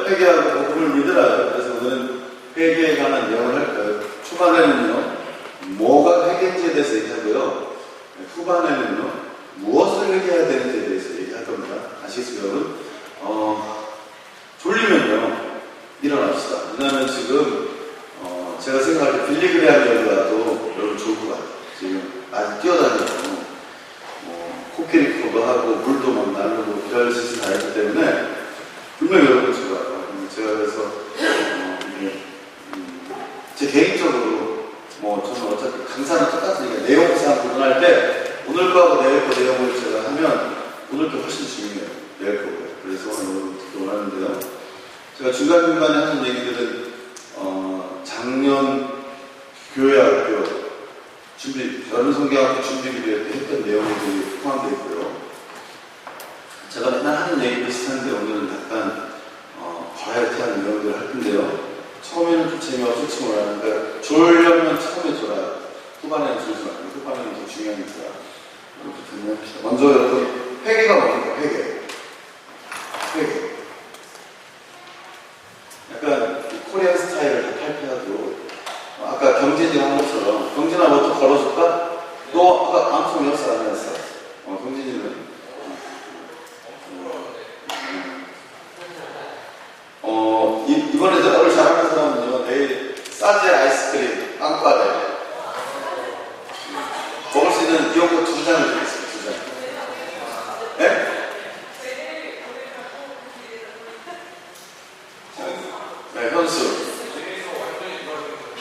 회개하고 복음을 믿으라. 그래서 오늘은 회개에 관한 내용을 할 거예요. 초반에는요, 뭐가 회개인지에 대해서 얘기하고요. 후반에는요, 무엇을 회개해야 되는지에 대해서 얘기할 겁니다. 아시겠습니까, 여러분? 졸리면요, 일어납시다. 왜냐하면 지금, 제가 생각할 때 빌리그레암 여기가도 여러분 좋을 것 같아요. 지금 많이 뛰어다니고, 코끼리코도 하고, 물도 막 나르고, 별 짓을 다 했기 때문에, 분명히 여러분 좋을 것 같아요. 제가 그래서, 제 개인적으로, 저는 어차피 강사는 똑같으니까, 내용상 구분할 때, 오늘 거하고 내일 거 내용을 제가 하면, 오늘 게 훨씬 중요해요. 내일 거고요. 그래서 오늘 듣기 원하는데요. 제가 중간중간에 하는 얘기들은, 작년 교회학교 준비, 여름성경학교 준비기도회 때 했던 내용들이 포함되어 있고요. 제가 맨날 하는 얘기 비슷한데 오늘은 약간 버라이어티한 내용들을 할 텐데요. 처음에는 좀 재미가 좋지 몰랐는데 졸려면 처음에 졸아요. 후반에는 졸지 말고 후반에는 더 중요하니까 이렇게 정리합시다. 먼저 여러분 회개가 뭡니까? 회개. 약간 코리안 스타일을 다 탈피하고 아까 경진이가 한 것처럼 경진아 뭐 또 걸어줄까? 너 아까 암송 연습 안 했어? 경진이는 이번에 오늘 잘하는 사람은요 내일 싸제 아이스크림 빵빠레 먹을 수 있는 이용권 2장을 드리겠습니다. 2장. 네? 네, 현수.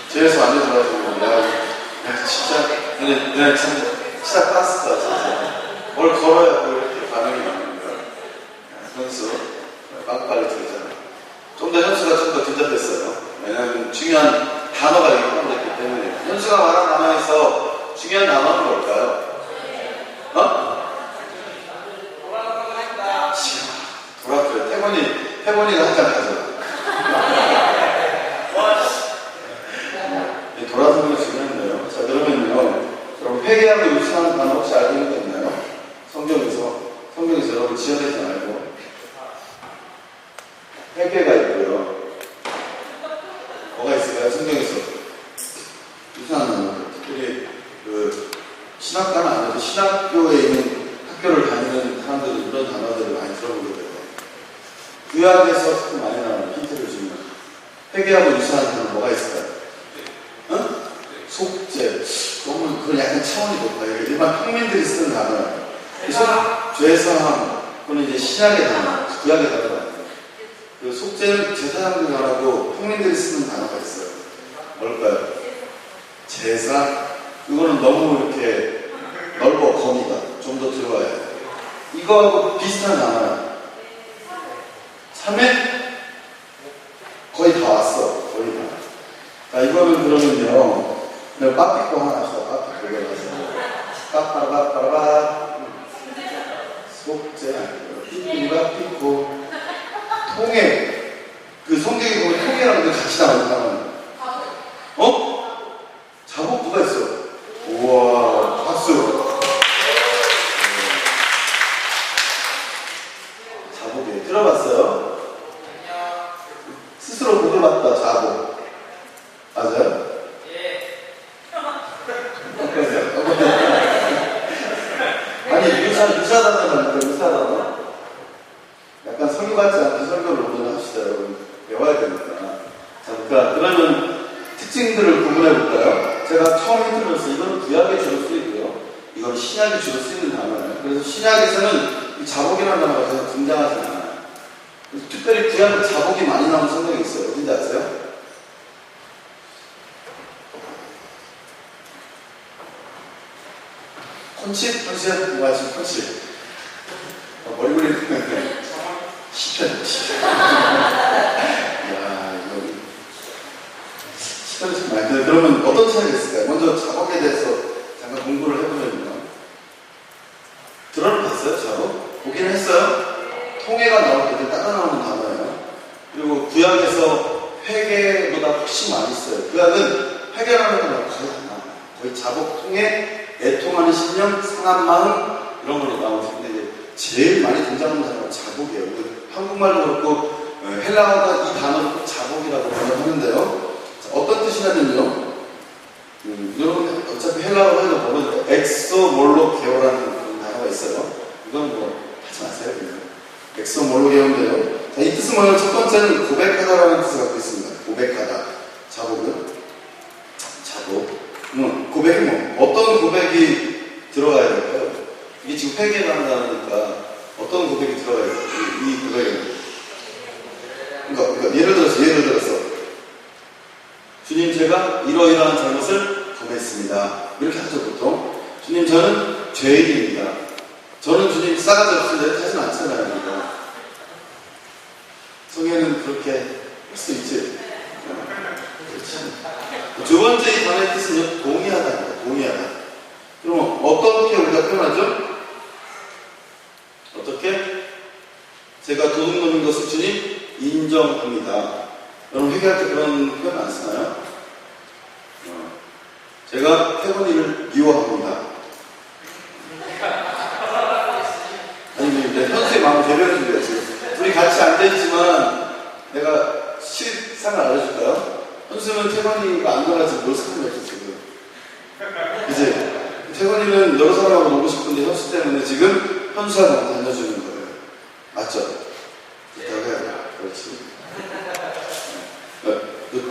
제에서 완전 좋아지고, 진짜, 그냥 참, 진짜 빠스다, 진짜. 뭘 걸어야 뭐 이렇게 반응이 나는 거야. 현수, 빵빠레 드리잖아. 좀 더 현수가 좀 더 근접했어요. 왜냐면 중요한 단어가 여기 포함됐기 때문에. 현수가 말한 단어에서 중요한 단어는 뭘까요? 돌아줘요. 태곤이가 한 장 가져. 돌아서는 게 중요한데요. 자, 그러면요. 여러분, 회개하고 유치하는 단어 혹시 알고 있는 게 있나요? 성경에서 여러분 지어내지 말고. 회개가 있고요. 뭐가 있을까요? 성경에서. 유치하는 단어. 특별히, 신학과는 아니어도 신학교에 있는 학교를 다니는 사람들은 이런 단어들을 많이 들어보게 돼요. 구약에서 특히 많이 나오는 힌트를 주면. 회개하고 유치하는 단어 뭐가 있을까요? 속죄. 그건 약간 차원이 높아요. 일반 평민들이 쓰는 단어예요. 죄사함. 그건 이제 신약의 단어, 구약의 단어가 아니에요. 그 속죄는 제사장들이 말하고 평민들이 쓰는 단어가 있어요. 뭘까요? 제사. 이거는 너무 이렇게 넓어, 범위가. 좀 더 들어와야 돼요. 이거하고 비슷한 단어예요. 3회? 거의 다 왔어. 거의 다. 자, 이거는 그러면요. 그냥 빠삐꼬 하나 합시다. 빠삐꼬 올라가서. 빠빠라빠라빠. 속죄. 삐삐가 삐꼬. 통해. 그 성경에 보면 통해라는 게 같이 나오는 자복 누가 있어? 우와, 박수. 자복에 들어봤어요? 스스로 복을 받다, 자복. 맞아요? 아니, 유사단어. 약간 설교 같지 않게 설교를 오늘 합시다, 여러분. 배워야 되니까. 자, 그러면 특징들을 구분해 볼까요? 제가 처음 힌트를 이거는 구약에 주로 쓰이고요. 이건 신약에 주로 쓰이는 단어예요. 그래서 신약에서는 이 자복이라는 단어가 계속 등장하지 않아요. 그래서 특별히 구약에 자복이 많이 나오는 성경이 있어요. 어딘지 아세요? 콘칩? 뭐가 있어요? 콘칩. 머리 굴리는 시편. 이야, 이거. 시편이 참 많이 들어요. 그러면 어떤 차이가 있을까요? 먼저 자복에 대해서 잠깐 공부를 해보면요. 들어는 봤어요, 자복? 보긴 했어요. 통해가 나올 때 따라 나오는 단어예요. 그리고 구약에서 회개보다 훨씬 많이 써요. 구약은 회개라는 건 거의 안 나와요. 거의 자복, 통해, 애통하는 심령, 상한 마음 이런 걸로 나오는데 제일 많이 등장하는 단어가 자복이에요. 한국말도 그렇고 헬라어가 이 단어를 자복이라고 번역하는데요. 어떤 뜻이냐면요. 여러분 어차피 헬라어로 해도 보면 엑소몰로게오라는 그런 단어가 있어요. 이건 뭐 하지 마세요. 그냥. 엑소몰로게오인데요. 자, 이 뜻은 뭐냐면 첫 번째는 고백하다라는 뜻을 갖고 있습니다. 고백하다. 자복은 자복. 고백이 어떤 고백이 들어가야 될까요? 이게 지금 회개라는 단어니까 어떤 고백이 들어가야 될까요? 이 고백은 그러니까 예를 들어서 주님 제가 이러이러한 잘못을 범했습니다. 이렇게 하죠 보통. 주님 저는 죄인입니다. 저는 주님 싸가지 없으신데 하진 않잖아요. 그러니까. 성경에는 그렇게 할 수 있지. 그렇지. 두 번째 이 단어의 뜻은요. 동의하다입니다. 동의하다. 그럼 어떻게 우리가 표현하죠? 어떻게? 제가 도둑놈인 것을 주님 인정합니다. 여러분 회개할 때 그런 표현 안 쓰나요? 제가 태권이를 미워합니다. 아니 내 현수의 마음을 배려해 준대요. 둘이 같이 앉아있지만 내가 실상을 알려줄까요? 현수는 태권이가 안 나가지 뭘 상관이 없어 지금. 이제 태권이는 여러 사람하고 놀고 싶은데 현수 때문에 지금 현수하고 다녀주는 거예요. 맞죠? 이따가 해야 돼. 그렇지.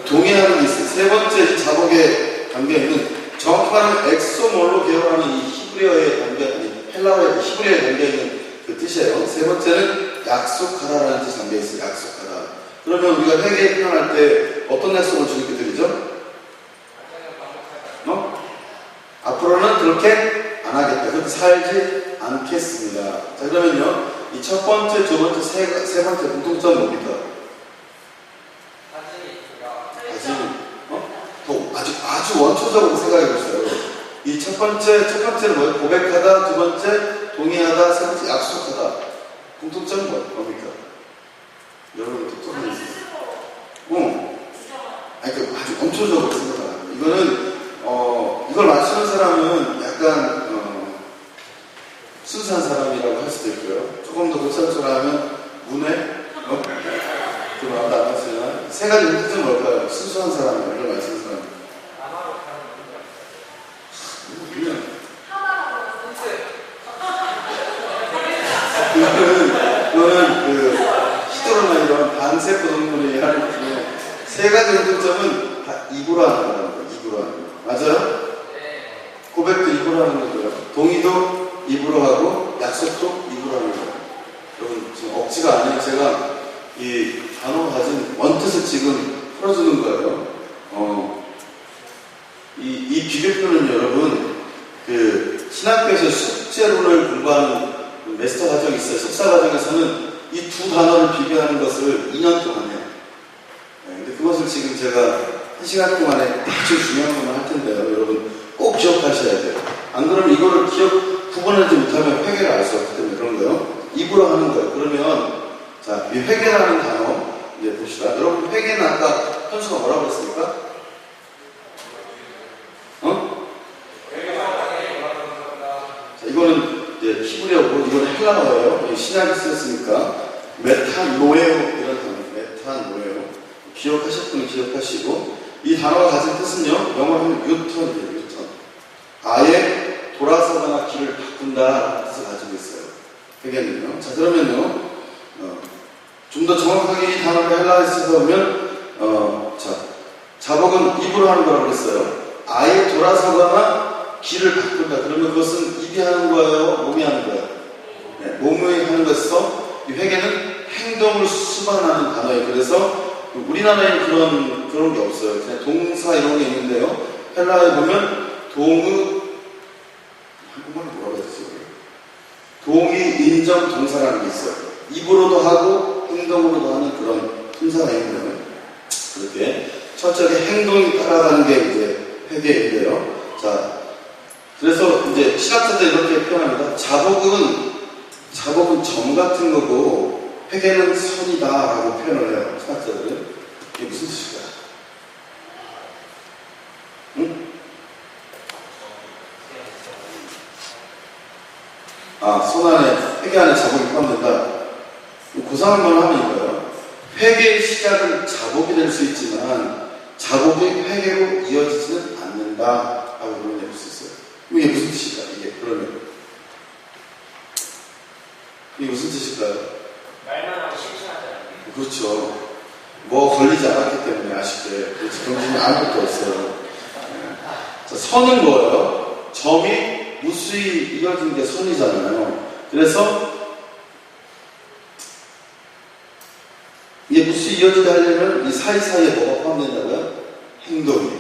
동의하는 게 있어요. 세 번째 자복의 단계는 정확히 말하면 엑소몰로게오라는 이 히브리어의 단계, 아니 헬라어의 히브리어에 담겨있는 그 뜻이에요. 세 번째는 약속하다라는 뜻이 담겨있어요. 약속하다. 그러면 우리가 회개에 표현할 때 어떤 약속을 주님께 드리죠? 앞으로는 그렇게 안 하겠다. 그렇게 살지 않겠습니다. 자 그러면요. 이 첫 번째, 두 번째, 세 번째 공통점은 뭡니까? 아주 원초적으로 생각해 보세요. 이 첫 번째는 뭐예요? 고백하다, 두 번째, 동의하다, 세 번째, 약속하다. 공통점은 뭡니까? 여러분 똑똑하게 아니, 아주 원초적으로 생각합니다. 이거는, 이걸 맞추는 사람은 약간, 순수한 사람이라고 할 수도 있고요. 조금 더 고참스러우면 문외? 그 마음도 안 맞으나? 세 가지 특징은 뭘까요? 순수한 사람이라고 이걸 맞추는 사람. 이거는 그 히트로나 이런 반세포 동물이 하는 것 중에 세 가지 공통점은 다 입으로 하는 거라는 거예요. 입으로 하는 거. 맞아요? 고백도 입으로 하는 거고요. 동의도 입으로 하고 약속도 입으로 하는 거예요. 여러분 지금 억지가 아니라 제가 이 단어가 가진 원뜻을 지금 풀어주는 거예요. 이 비교표는 여러분 그 신학교에서 숙제론을 공부하는 마스터 과정이 있어요. 석사 과정에서는 이 두 단어를 비교하는 것을 2년 동안 해요. 근데 그것을 지금 제가 1시간 동안에 아주 중요한 것만 할 텐데요. 여러분 꼭 기억하셔야 돼요. 안 그러면 이거를 구분하지 못하면 회개를 알 수 없기 때문에 그런 거예요. 입으로 하는 거예요. 그러면 자, 이 회개라는 단어 이제 봅시다. 여러분 회개는 아까 현수가 뭐라고 했습니까? 자, 이거는 이제 히브리어고 이거는 헬라어예요. 신약이 쓰였으니까 메타노에오 이런 단어. 메타노에오. 기억하실 분은 기억하시고 이 단어가 가진 뜻은요. 영어로 하면 유턴이에요. 유턴. 아예 돌아서거나 길을 바꾼다라는 뜻을 가지고 있어요. 회개는요. 자 그러면요. 좀 더 정확하게 이 단어를 헬라어에 쓰다 보면 자 자복은 입으로 하는 거라고 했어요. 아예 돌아서거나 길을 바꾼다. 그러면 그것은 입이 하는 거예요? 몸이 하는 거예요? 네, 몸이 하는 것에서 이 회개는 행동을 수반하는 단어예요. 그래서 우리나라에는 그런 게 없어요. 그냥 동사 이런 게 있는데요. 헬라어에 보면 한국말로 뭐라고 했어요? 동의, 인정, 동사라는 게 있어요. 입으로도 하고 행동으로도 하는 그런 품사가 있는데요. 그렇게 철저하게 행동이 따라가는 게 이제 회개인데요. 자, 그래서 이제 신학자들 이렇게 표현합니다. 자복은 점 같은 거고 회개는 선이다라고 표현을 해요. 신학자들은. 이게 무슨 뜻일까요? 응? 손 안에, 회개 안에 자복이 포함된다. 고상한 말 하면 이거예요. 회개의 시작은 자복이 될 수 있지만 자복이 회개로 이어지지는 않는다 라고 그러낼 수 있어요. 이게 무슨 뜻일까? 이게 그러면 이게 무슨 뜻일까요? 말만 하고 실천하지 않는. 그렇죠. 뭐 걸리지 않았기 때문에 아쉽게 경진이 아무것도 없어요. 자, 선은 뭐예요? 점이 무수히 이어진 게 선이잖아요. 그래서 이게 무수히 이어지게 하려면 이 사이사이에 뭐가 포함된다고요? 행동이,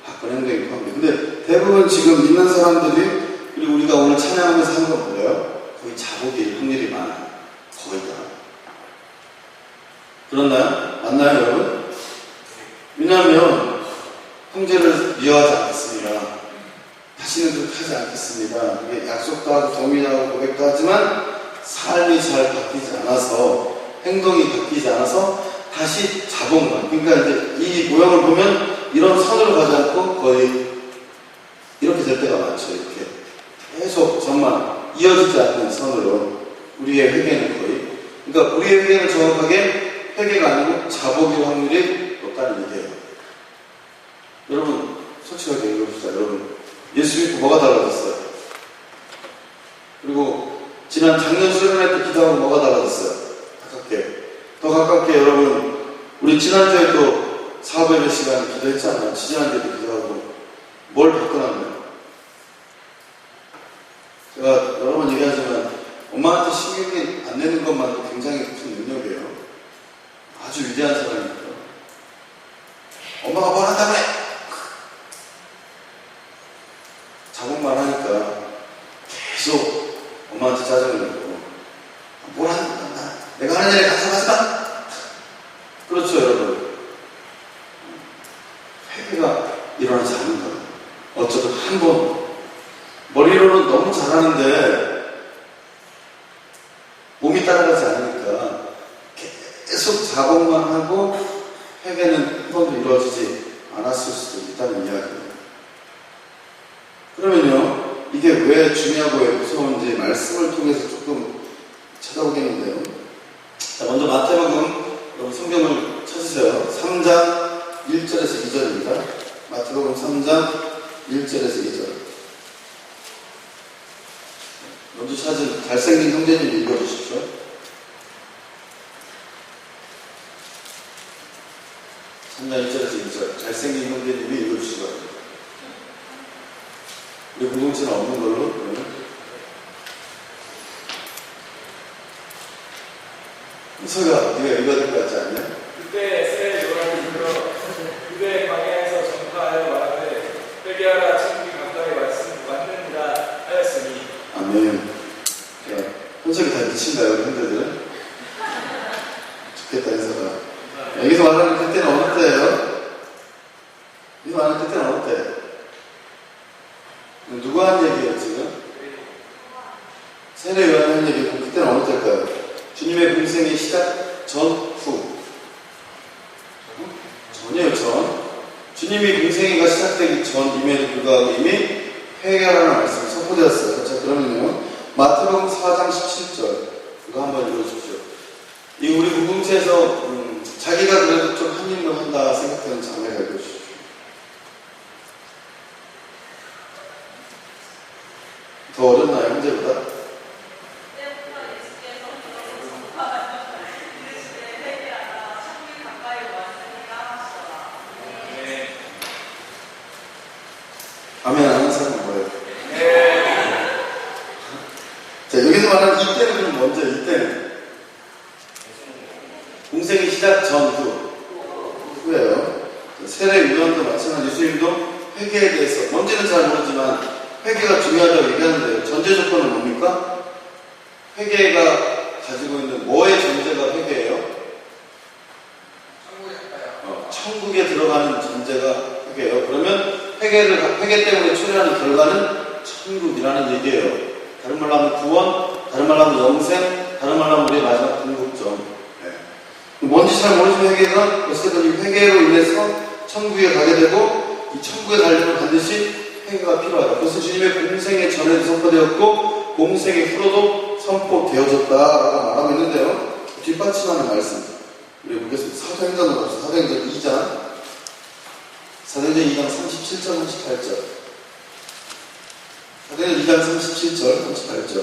바꾼 행동이 포함돼요. 근데 대부분 지금 믿는 사람들이 그리고 우리가 오늘 찬양하면서 하는 건 뭐예요? 거의 자복일 확률이 많아요. 거의 다. 그렇나요? 맞나요, 여러분? 왜냐하면 형제를 미워하지 않겠습니다. 다시는 그렇게 하지 않겠습니다. 이게 약속도 하고 동의도 하고 고백도 하지만 삶이 잘 바뀌지 않아서 행동이 바뀌지 않아서 다시 자복만. 그러니까 이제 이 모양을 보면 이런 선으로 가지 않고 거의 이렇게 될 때가 많죠. 이렇게 계속 정말 이어지지 않는 선으로 우리의 회개는 거의. 그러니까 우리의 회개는 정확하게 회개가 아니고 자복일 확률이 높다는 얘기예요. 여러분 솔직하게 읽어봅시다. 여러분 예수 믿고 뭐가 달라졌어요? 그리고 지난 작년 수련회 때 기도하고 뭐가 달라졌어요? 더 가깝게 여러분 우리 지난주에 또 사부 예배 시간에 기도했잖아요. 지난주에도 기도하고 뭘 바꿔놨나요? 제가 여러 번 얘기하지만 엄마한테 신경이 안 내는 것만도 굉장히 큰 능력이에요. 아주 위대한 사람이니까. 엄마가 뭘 한다고 해! 자복만 하니까 계속 엄마한테 짜증을 내고 뭘 한다. 내가 하는 일에 가져가지 마! 그렇죠, 여러분. 회개가 일어나지 않는 거예요. 어쩌다 한 번, 머리로는 너무 잘하는데 몸이 따라가지 않으니까 계속 자복만 하고 회개는 한 번도 이루어지지 않았을 수도 있다는 이야기입니다. 그러면요, 이게 왜 중요하고 왜 무서운지 말씀을 통해서 조금 찾아보겠는데요. 자, 먼저 마태복음 여러분 성경을 찾으세요. 3장 1절에서 2절입니다. 마태복음 3장 1절에서 2절. 먼저 찾은 잘생긴 형제님 읽어주십시오. 삼장 1절에서 2절. 잘생긴 형제님이 읽어주시기 바랍니다. 우리 공동체는 없는 걸로 그러면. 희석아, 네가 읽어야 될 것 같지 않냐? 그때 새 요한이 불러 그대 광야에서 전파하여 말하되 회개하라 친구이 가까이 왔느니라 하였으니. 아멘. 야, 현석이 다 미친다, 여기 형제들은. 좋겠다, 희석아. 여기서 말하는 그때는 어느 때예요? 여기서 말하는 그때는 어느 때? 누가 한 얘기예요, 지금? 세례 요한이 한 얘기고 그때는 어느 때일까요? 주님의 공생의 시작 전, 후. 전이에요, 전. 주님이 공생애가 시작되기 전임에도 불구하고 이미 회개하라는 말씀이 선포되었어요. 자, 그러면요. 마태복음 4장 17절. 이거 한번 읽어주십시오. 이 우리 공동체에서 자기가 그래도 좀 한 일로 한다 생각하는 자매가 읽어주십시오. 더 어렵나요, 현재보다? 아멘 안 하는 사람은 뭐예요? 자, 여기서 말하는 이때는 그럼 먼저 이때는 공생의 시작 전, 후예요. 세례 유언도 마찬가지 예수님도 회개에 대해서 뭔지는 잘 모르지만 회개가 중요하다고 얘기하는데요. 전제 조건은 뭡니까? 회개가 가지고 있는 뭐의 전제가 회개예요? 천국에 들어가는 전제가 회개예요. 그러면 회개 때문에 초래하는 결과는 천국이라는 얘기예요. 다른 말로 하면 구원, 다른 말로 하면 영생, 다른 말로 하면 우리의 마지막 궁극점. 네. 뭔지 잘 모르지만 회개가 어쨌든 이 회개로 인해서 천국에 가게 되고 이 천국에 가려면 반드시 회개가 필요하다. 그것은 주님의 공생의 전에도 선포되었고 공생의 후로도 선포되어졌다라고 말하고 있는데요. 뒷받침하는 말씀. 우리 보겠습니다. 사도행전으로 갑시다. 사도행전 2장. 사도행전 2장 37절, 38절. 사도행전 2장 37절, 38절.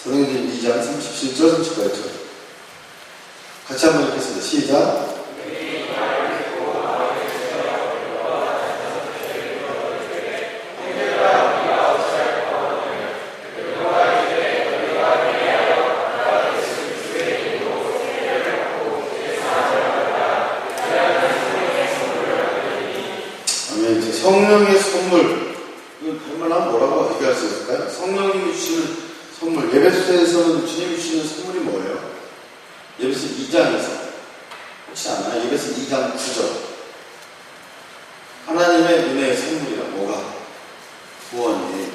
사도행전 2장 37절, 38절. 같이 한번 읽겠습니다. 시작. 성령의 선물, 이건 다른 말로 하면 뭐라고 얘기할 수 있을까요? 성령님이 주시는 선물, 예배소에서는 주님이 주시는 선물이 뭐예요? 예배소 2장에서 혹시 아나요? 예배소 2장 9절 하나님의 은혜의 선물이라 뭐가? 구원이.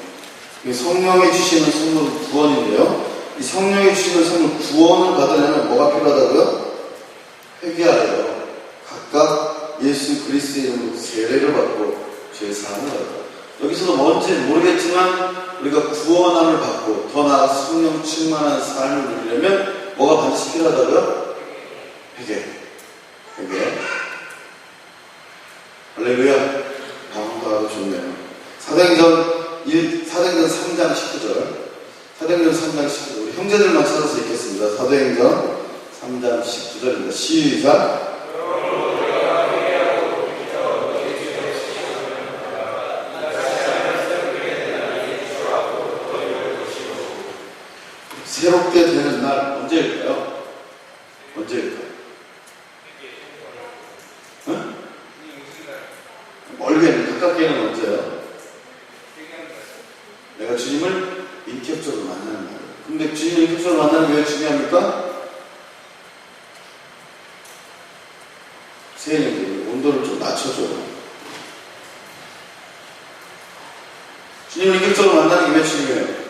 성령이 주시는 선물은 구원인데요, 이 성령이 주시는 선물 구원을 받으려면 뭐가 필요하다고요? 회개하여 각각 예수 그리스도의 이름으로 세례를 받고 죄 사함을 받고, 여기서도 뭔지 모르겠지만 우리가 구원함을 받고 더 나아가 성령 충만한 삶을 누리려면 뭐가 반드시 필요하다고요? 회개. 할렐루야. 방언도 좋네요. 사도행전 3장 19절. 사도행전 3장 19절. 우리 형제들만 찾아서 읽겠습니다. 사도행전 3장 19절입니다. 시작. 새롭게 되는 날 언제일까요? 언제일까요? 응? 멀게는 가깝게는 언제요? 내가 주님을 인격적으로 만나는 날. 근데 주님을 인격적으로 만나는 게 왜 중요합니까? 세인님들 온도를 좀 낮춰줘요. 주님을 인격적으로 만나는 게 왜 중요해요?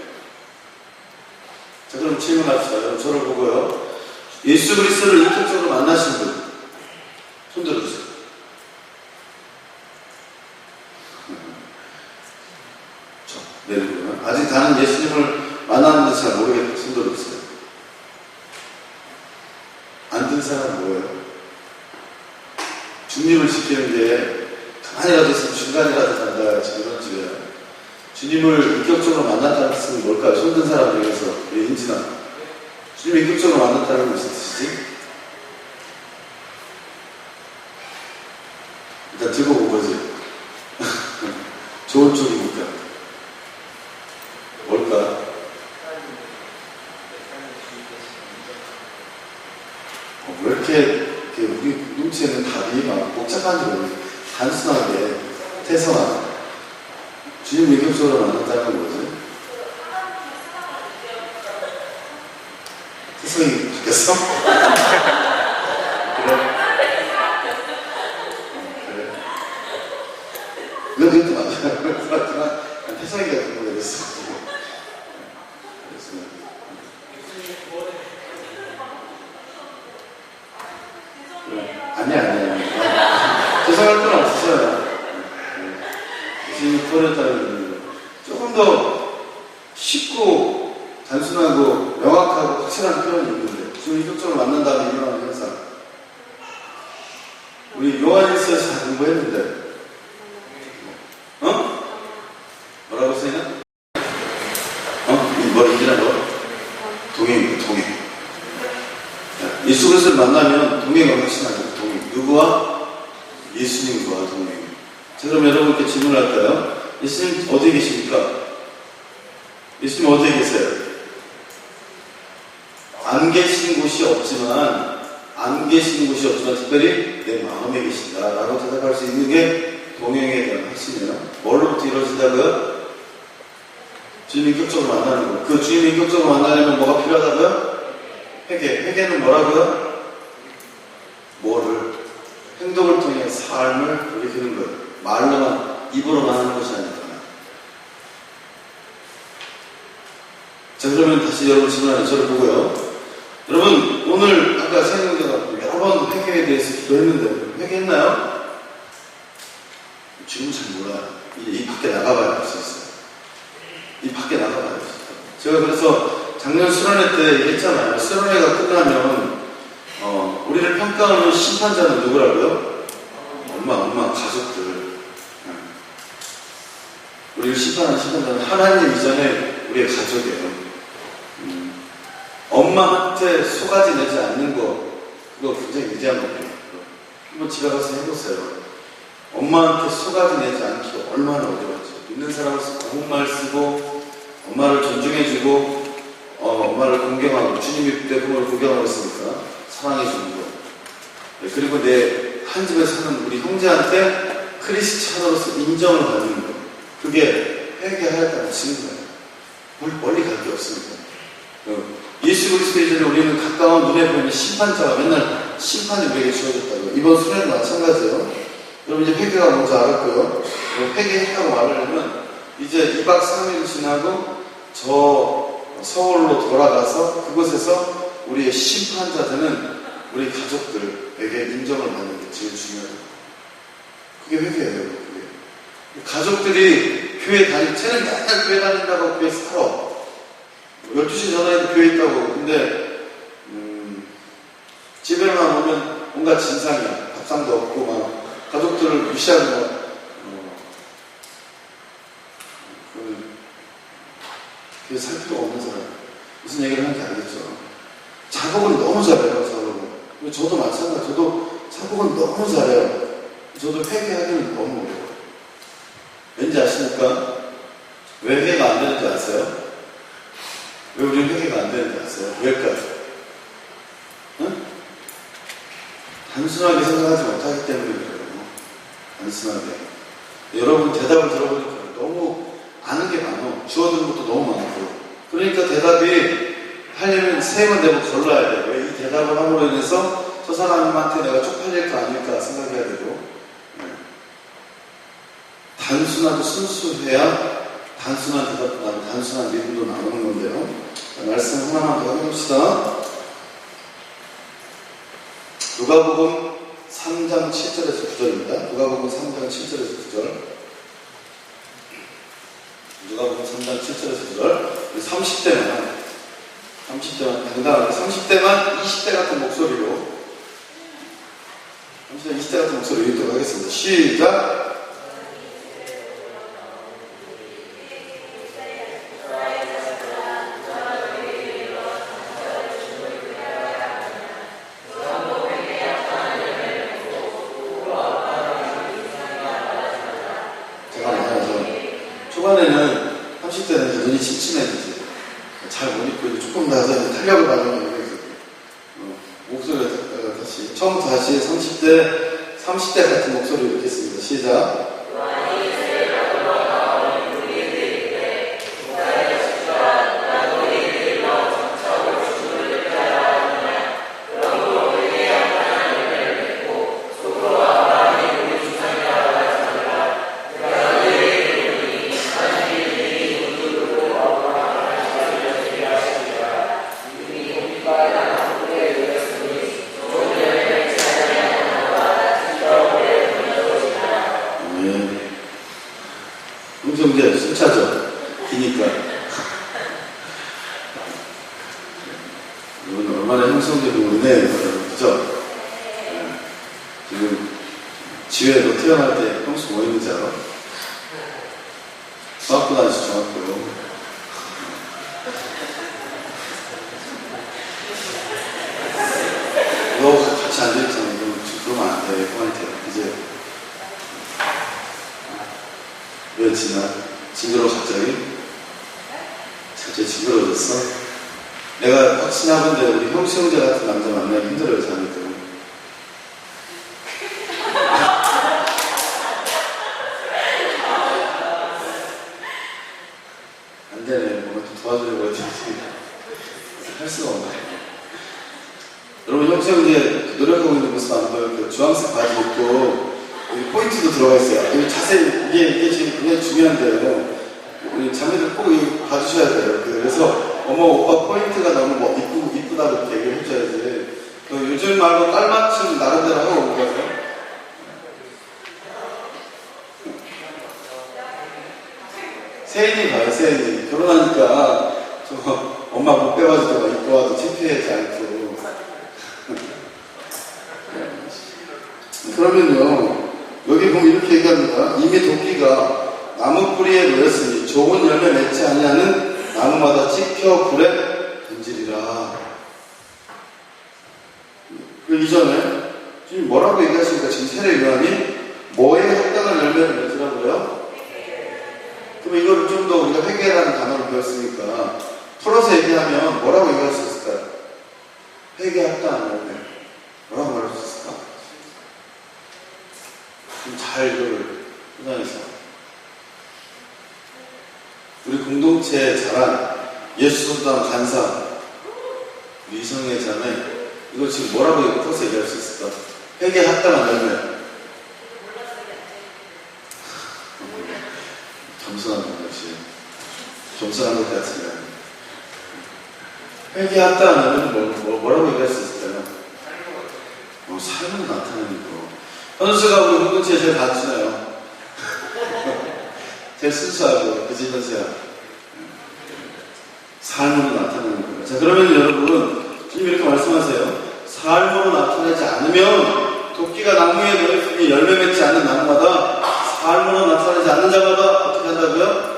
자, 그럼 질문합시다. 여러분 저를 보고요. 예수 그리스도를 인격적으로 만나신 분 손 들어주세요. 내리고요. 아직 나는 예수님을 만났는데 잘 모르겠다. 손 들어주세요. 안 든 사람은 뭐예요? 중립을 지키는 게 가만히라도 있으면 중간이라도 간다. 지금 이런 집이에요. 주님을 인격적으로 만났다는 뜻은 뭘까요? 손든 사람 중에서 우리 인진아, 주님을 인격적으로 만났다는 건 무슨 뜻이지? 일단 들고 본 거지. 좋은 쪽이니까 뭘까? 왜 이렇게 우리 눈치에는 답이 막 복잡한지 모르겠어요. 단순하게 태성한 주님 인격적으로 만났다는 건 뭐지? 세상이 바뀌었어? 그래? 그래. 이것도 맞아요. 그렇지만 세상이 같은 거 그랬어. 아니야. 죄송할 건 없었어요. 주님이 구원했다는 거 조금 더 쉽고 단순하고 명확하고 확실한 표현이 있는데, 주님 인격적으로 만난 다음에 일어나는 현상. 우리 요한일서에서 다 공부했는데, 뭐라고 했어요? 뭐 이기나 뭐? 동행입니다. 동행. 예수 그리스도를 만나면 동행을 확신합니다. 동행. 누구와? 예수님과 동행. 자, 그럼 여러분께 질문할까요? 예수님 어디에 계십니까? 예수님 어디에 계세요? 안 계신 곳이 없지만 특별히 내 마음에 계신다 라고 대답할 수 있는 게 동행에 대한 확신이에요. 뭘로부터 이루어진다고요? 주님 인격적으로 만나는 거. 그 주님 인격적으로 만나려면 뭐가 필요하다고요? 회개는 뭐라고요? 뭐를? 행동을 통해 삶을 돌이키는 거예요. 말로만, 입으로만 하는 것이 아니라. 자, 그러면 다시 여러분 질문하는 저를 보고요. 여러분, 오늘 아까 세영이가 여러 번 회개에 대해서 기도했는데 회개했나요? 지금 잘 몰라요. 이 밖에 나가봐야 할 수 있어요. 이 밖에 나가봐야 할 수 있어요. 제가 그래서 작년 수련회 수련회 때 얘기했잖아요. 수련회가 끝나면 우리를 평가하는 심판자는 누구라고요? 엄마, 가족들. 우리를 심판하는 심판자는 하나님 이전에 우리의 가족이에요. 엄마한테 속아지 내지 않는 거, 그거 굉장히 위대한 겁니다. 한번 집에 가서 해보세요. 엄마한테 속아지 내지 않기가 얼마나 어려웠죠. 믿는 사람으로서 고운 말 쓰고, 엄마를 존중해주고, 엄마를 공경하고, 주님이 그때 그걸 공경하고 있으니까 사랑해주는 거. 네, 그리고 내 한 집에 사는 우리 형제한테 크리스찬으로서 인정을 받는 거. 그게 회개하였다는 증거예요. 멀리 갈 게 없습니다. 예수 그리스도 이전에 우리는 가까운 눈에 보이는 심판자가 맨날 심판이 우리에게 주어졌다고요. 이번 수련도 마찬가지예요. 여러분 이제 회개가 뭔지 알았고요. 회개했다고 말하려면 이제 2박 3일 지나고 저 서울로 돌아가서 그곳에서 우리의 심판자들은 우리 가족들에게 인정을 받는 게 제일 중요해요. 그게 회개예요. 그게. 가족들이 교회 쟤는 맨날 교회 다닌다고 교회 살아. 12시 전화해도 교회 있다고. 근데 집에만 오면 뭔가 진상이야. 밥상도 없고 막 가족들을 무시하는 거. 교회 살 필요가 없는 사람. 무슨 얘기를 하는지 알겠죠? 작업은 너무 잘해요. 작업은. 저도 마찬가지. 저도 작업은 너무 잘해요. 저도 회개하기는 너무 어려워요. 왠지 아십니까? 왜 회개가 안 되는지 아세요? 왜 우리는 회개가 안 되는지 아세요? 왜일까요? 응? 단순하게 생각하지 못하기 때문에 그래요. 단순하게. 여러분 대답을 들어보니까 너무 아는 게 많아. 주워드는 것도 너무 많고. 그러니까 대답이 하려면 3번 되면 걸러야 돼요. 왜 이 대답을 함으로 인해서 저 사람한테 내가 쪽팔릴까 아닐까 생각해야 되고. 단순하고 순수해야 단순한 대답도 나오고 단순한 믿음도 나오는 건데요. 말씀 하나만 더 해봅시다. 누가복음 3장 7절에서 9절입니다. 누가복음 3장 7절에서 9절. 누가복음 3장 7절에서 9절. 30대만 당당하게 30대만 20대 같은 목소리로 30대 20대 같은 목소리로 읽도록 하겠습니다. 시작. 초반에는 30대는 눈이 침침해지지. 잘 못 입고 조금 더 탄력을 받으면 목소리가 다시 처음부터 다시 30대 같은 목소리로 읽겠습니다. 시작. 음성제 순차죠. 기니까. 이건 얼마나 형성되고 오네. 그죠? 지금 지회도 태어날 때 형수 뭐 있는지 알아? 수학보다 아주 정확고요. 너 같이 앉아있잖아. 그러면 안 돼. 그만해. 이제. 왜 징그러워 갑자기? 징그러워졌어? 내가 확신하 본데 우리 형수 형제 같은 남자 만나기 힘들어요. 자녀 때문에. 안 되네. 뭔가 좀 도와주려고 했지. 할 수가 없네. 여러분 형수 형제 노력하고 있는 모습 안 보여요? 그 주황색 바지 입고 여기 포인트도 들어가 있어요. 여기 자세히, 이게 지금 굉장히 중요한데요. 우리 자매들 꼭 이거 봐주셔야 돼요. 그래서, 어머, 오빠 포인트가 너무 이쁘다고 이렇게 얘기를 해줘야지. 요즘 말로 깔맞춤 나름대로 하고 온 거예요. 세인이 봐요, 세인이. 결혼하니까, 엄마 못 빼가지고 있고, 회개하지 않고. 그러면요, 여기 보면 이렇게 얘기합니다. 이미 도끼가 나무 뿌리에 놓였으니 좋은 열매 맺지 아니하는 나무마다 찍혀 불에 던지리라. 그 이전에 지금 뭐라고 얘기하십니까? 지금 세례 요한이 뭐에 합당한 열매를 맺으라고요? 그럼 이거를 좀 더 우리가 회개라는 단어를 배웠으니까 풀어서 얘기하면 뭐라고 얘기할 수 있을까요? 회개에 합당한 열매. 뭐라고 말할 수 있을까? 좀 잘 이거를 포장해서 우리 공동체에 자란 예수 선당 간사 우리 이성의 자매 이거 지금 뭐라고 풀어서 얘기할 수 있을까? 회개에 합당한 열매. 겸손한 것 역시 겸손한 것 같으면 회개에 합당한 열매는 뭐라고 얘기할 수 있을까요? 삶으로 나타내는 거. 현수가 우리 공동체에 제일 단순해요. 제일 순수하고 그지 현수야. 삶으로 나타내는 거예요. 자, 그러면 여러분 지금 이렇게 말씀하세요. 삶으로 나타내지 않으면 도끼가 나무에 놓였으니 열매 맺지 않는 나무마다 삶으로 나타내지 않는 자마다 어떻게 한다고요?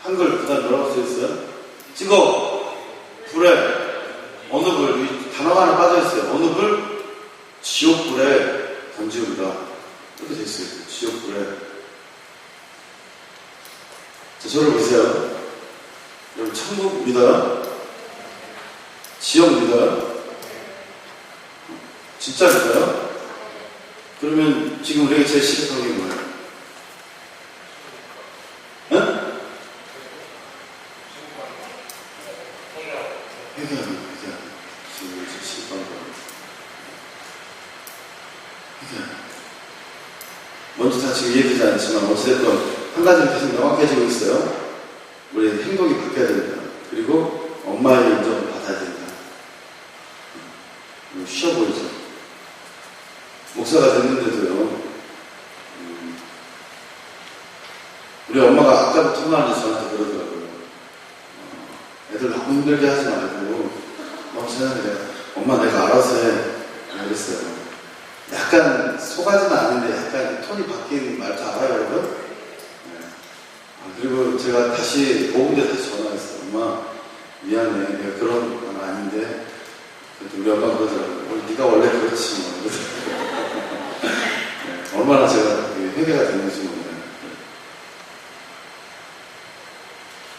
한글 그 다음 뭐라고 써있어요? 찍어 불에 어느 불 단어가 하나 빠져있어요. 어느 불? 지옥불에 던지우리라. 이렇게 되어있어요. 지옥불에. 자, 저를 보세요. 여러분 천국 믿어요? 지옥 믿어요? 진짜 믿어요? 그러면 지금 우리에게 제일 시급한 게 뭐예요? 응? 회개하는 거예요. 지금 제일 시급한 거예요. 먼저 다 지금 이해되지 않지만 어찌됐건 한 가지는 계속 명확해지고 있어요. 우리의 행동이 바뀌어야 된다. 그리고 엄마의 인정을 받아야 된다. 쉬워 보이죠? 목사가 됐는데도요. 우리 엄마가 아까부터 통화하면서 저한테 그러더라고요. 애들 너무 힘들게 하지 말고 생각해. 엄마 내가 알아서 해. 그랬어요. 약간 속아지는 않는데 약간 톤이 바뀐 말도 알아요, 여러분? 네. 그리고 제가 다시 오후에 다시 전화했어요. 엄마 미안해. 내가 그런 건 아닌데 그래도 우리 엄마가 그러더라고요. 네가 원래 그렇지 뭐. 네. 얼마나 제가 회개가 됐는지 몰라요.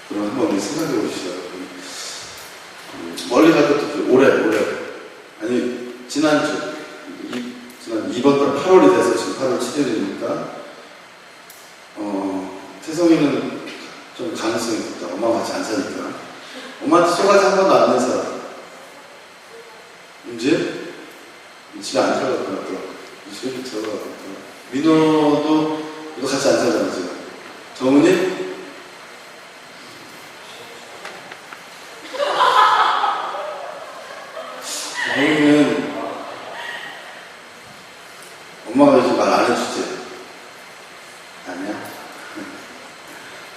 그럼 한번 우리 생각해 보시죠. 멀리 갈 것도 없어요. 올해 아니 지난주 이번 달 8월이 돼서 지금 8월 7일이니까 태성이는 좀 가능성이 있다. 엄마가 같이 안 사니까 엄마한테 쏘가지 한 번도 안 낸 사람 이제 집에 안 들어갔구나. 또 집에 들어갔구나. 민호도 너 같이 안 살잖아 지금. 정은이 정은이는 엄마가 요즘 말 안 해주지? 아니야?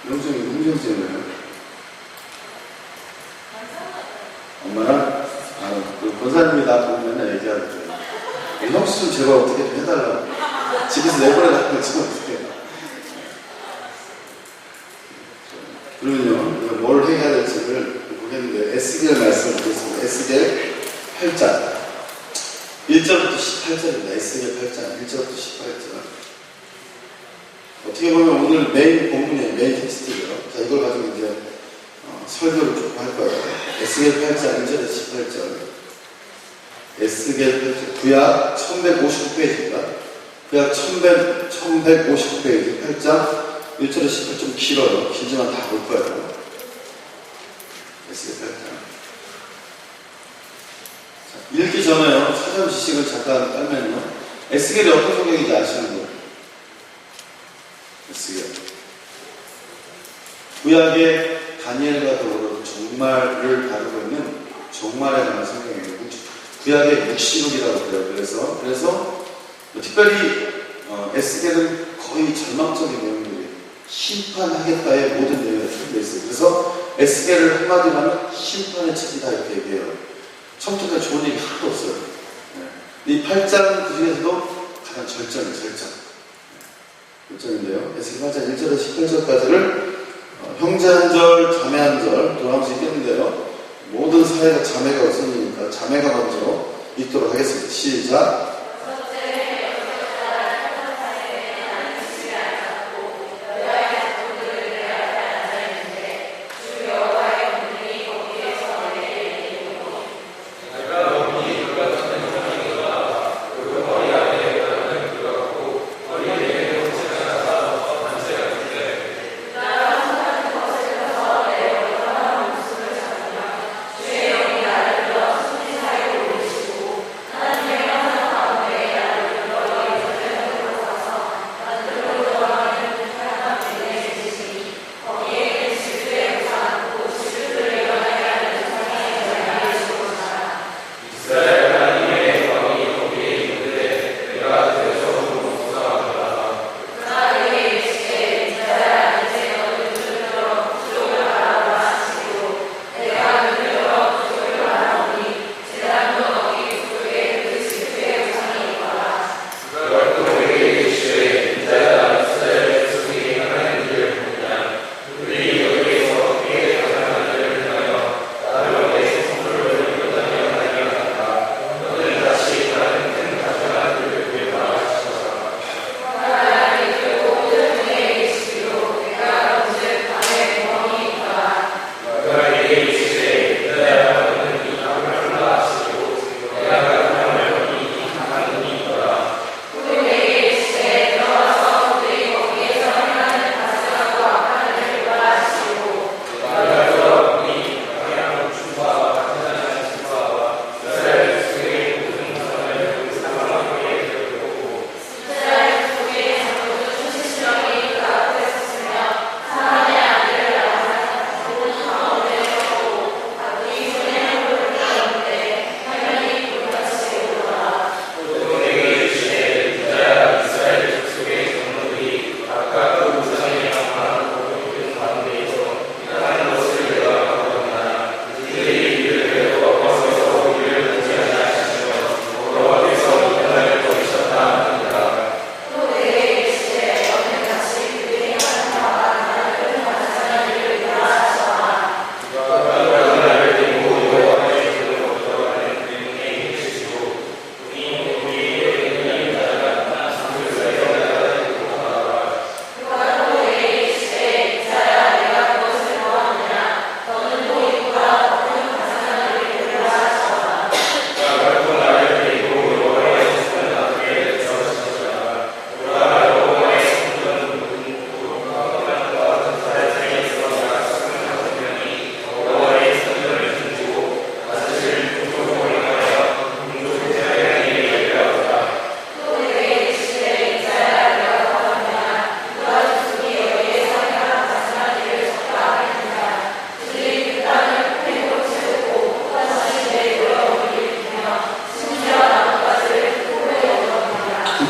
흥정증이에요. 엄마랑? 권사님이 나 보면 맨날 얘기하거든. 형수 좀 제발 어떻게 좀 해달라고. 집에서 내보내라고 지금 어떻게 해. 그러면요, 우리가 뭘 해야 될지를 보겠는데, 에스겔 말씀을 드리겠습니다. 에스겔 8장. 1절부터 18절입니다. 에스겔 8장 1절부터 18절. 어떻게 보면 오늘 메인 본문이에요. 메인 텍스트예요. 자, 이걸 가지고 이제 설교를 조금 할 거예요. 에스겔 8장 1절에서 18절. 에스겔 8장 구약 1159페이지입니다. 구약 1159페이지 8장 1절에서 18절. 좀 길어요. 길지만 다 볼 거예요. 에스겔 8장. 읽기 전에요. 사전 지식을 잠깐 깔면요. 에스겔이 어떤 성경인지 아시는 거예요? 에스겔. 구약의 다니엘과 더불어 종말을 다루고 있는 종말에 관한 성경이에요. 구약의 묵시록이라고 그래요. 그래서 특별히 에스겔은 거의 절망적인 내용들이 심판하겠다의 모든 내용이 담겨 있어요. 그래서 에스겔을 한마디로 하면 심판의 책이다 이렇게 얘기해요. 처음부터 좋은 얘기 하나도 없어요. 이 8장 그 중에서도 가장 절정이에요. 절정인데요. 에스겔 8장 1절에서 18절까지를 형제 한 절, 자매 한 절 돌아가면서 읽겠는데요. 모든 사회가 자매가 우선이니까 자매가 먼저 읽도록 하겠습니다. 시작.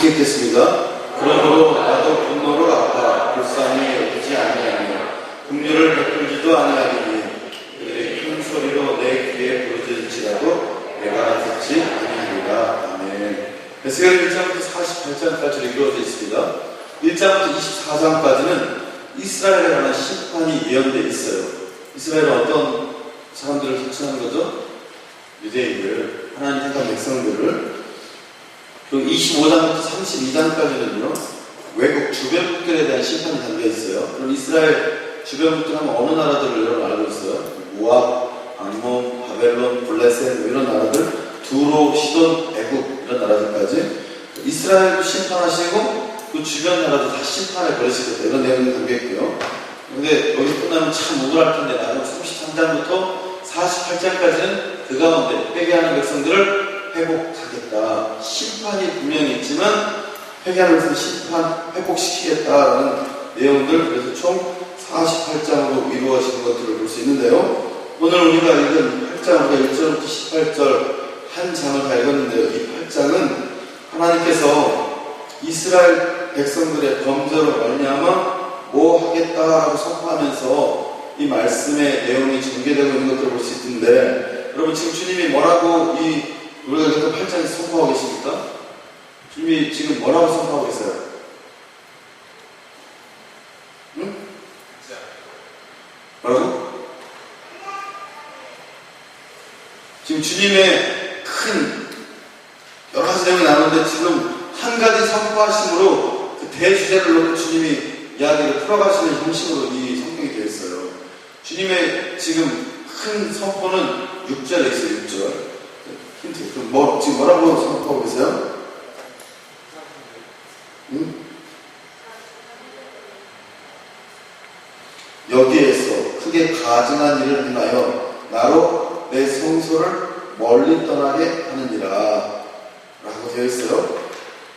읽겠습니다. 그러므로 나도 분노를 아파 불쌍히 여기지 아니하며 긍휼을 베풀지도 아니하리니 그들이 큰 소리로 내 귀에 부르짖을지라도 내가 듣지 아니하리라. 아멘. 에스겔 1장부터 48장까지 이루어져 있습니다. 1장부터 24장까지는 이스라엘에 관한 심판이 예언되어 있어요. 이스라엘은 어떤 사람들을 속칭하는 거죠? 유대인들, 하나님 택한 백성들을. 그리고 25장부터 32장까지는요, 외국 주변국들에 대한 심판이 담겨 있어요. 그럼 이스라엘 주변국들 하면 어느 나라들을 여러분 알고 있어요? 모압, 암몬, 바벨론, 블레셋, 이런 나라들, 두로, 시돈, 애굽, 이런 나라들까지 이스라엘도 심판하시고 그 주변 나라도 다 심판해 버리시겠다, 이런 내용이 담겨 있고요. 근데 여기 끝나면 참 우울할 텐데, 나중 33장부터 48장까지는 그 가운데 회개하는 백성들을 회복하겠다. 심판이 분명히 있지만 회개하면서 심판, 회복시키겠다라는 내용들, 그래서 총 48장으로 이루어진 것들을 볼 수 있는데요. 오늘 우리가 읽은 8장, 우리가 1절부터 18절 한 장을 다 읽었는데요. 이 8장은 하나님께서 이스라엘 백성들의 범죄로 말미암아 뭐 하겠다라고 선포하면서 이 말씀의 내용이 전개되고 있는 것들을 볼 수 있는데, 여러분 지금 주님이 뭐라고 우리가 그 8장에서 선포하고 계십니까? 주님이 지금 뭐라고 선포하고 계세요? 응? 뭐라고? 지금 주님의 큰 여러 가지 내용이 나오는데 지금 한 가지 선포하심으로 그 대주제를 놓고 주님이 이야기를 풀어가시는 형식으로 이 성경이 되어 있어요. 주님의 지금 큰 선포는 6절에 있어요. 6절. 힌트. 그럼 지금 뭐라고 선포하고 계세요? 응? 여기에서 크게 가증한 일을 행하여 나로 내 성소를 멀리 떠나게 하느니라 라고 되어 있어요.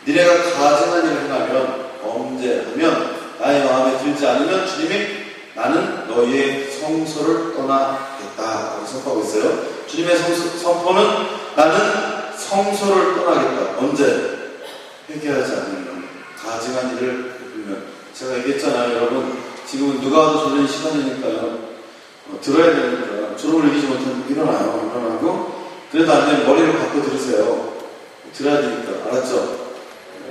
니네가 가증한 일을 행하면 범죄하면 나의 마음에 들지 않으면 주님이 나는 너희의 성소를 떠나겠다 라고 선포하고 있어요. 주님의 선포는 나는 성소를 떠나겠다. 언제? 회개하지 않으면, 가증한 일을 베풀면. 제가 얘기했잖아요. 여러분 지금은 누가 와도 졸린 시간이니까요. 들어야 되니까 졸음을 이기지 못하면 일어나고, 그래도 안 되면 머리를 받고 들으세요. 들어야 되니까. 알았죠?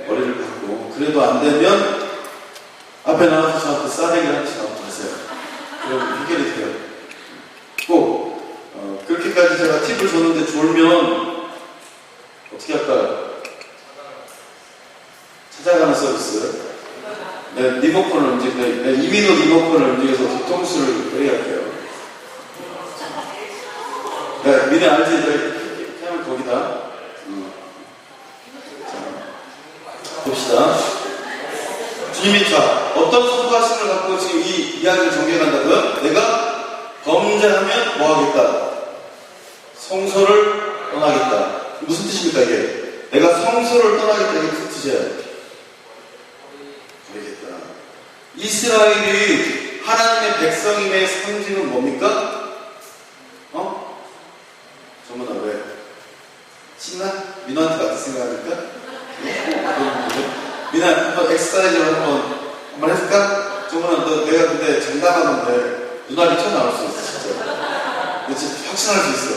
머리를 받고. 그래도 안 되면 앞에 나와서 저한테 싸대기를 한번 하고 가세요. 그럼 해결이 돼요. 꼭 그렇게까지 제가 팁을 줬는데 졸면 어떻게 할까요? 찾아가는 서비스. 네, 리모컨을 이민호 리모컨을 움직여서 뒤통수를 회의할게요. 네, 미네 알지? 이렇게 하면 거기다. 자, 봅시다. 주님이 어떤 선포하심을 갖고 지금 이 이야기를 전개한다고요? 내가 범죄하면 뭐 하겠다? 성소를 떠나겠다. 무슨 뜻입니까 이게? 내가 성소를 떠나겠다. 이게 무슨 뜻이에요? 버리겠다. 이스라엘이 하나님의 백성임의 상징은 뭡니까? 전부 다 왜? 신나? 민호한테 같은 생각하니까? 민아, 한번 엑서사이즈를 한번 해줄까? 정말 내가 근데 장담하는데 눈알이 튀어나올 수 있어, 진짜. 근데 진짜 확신할 수 있어.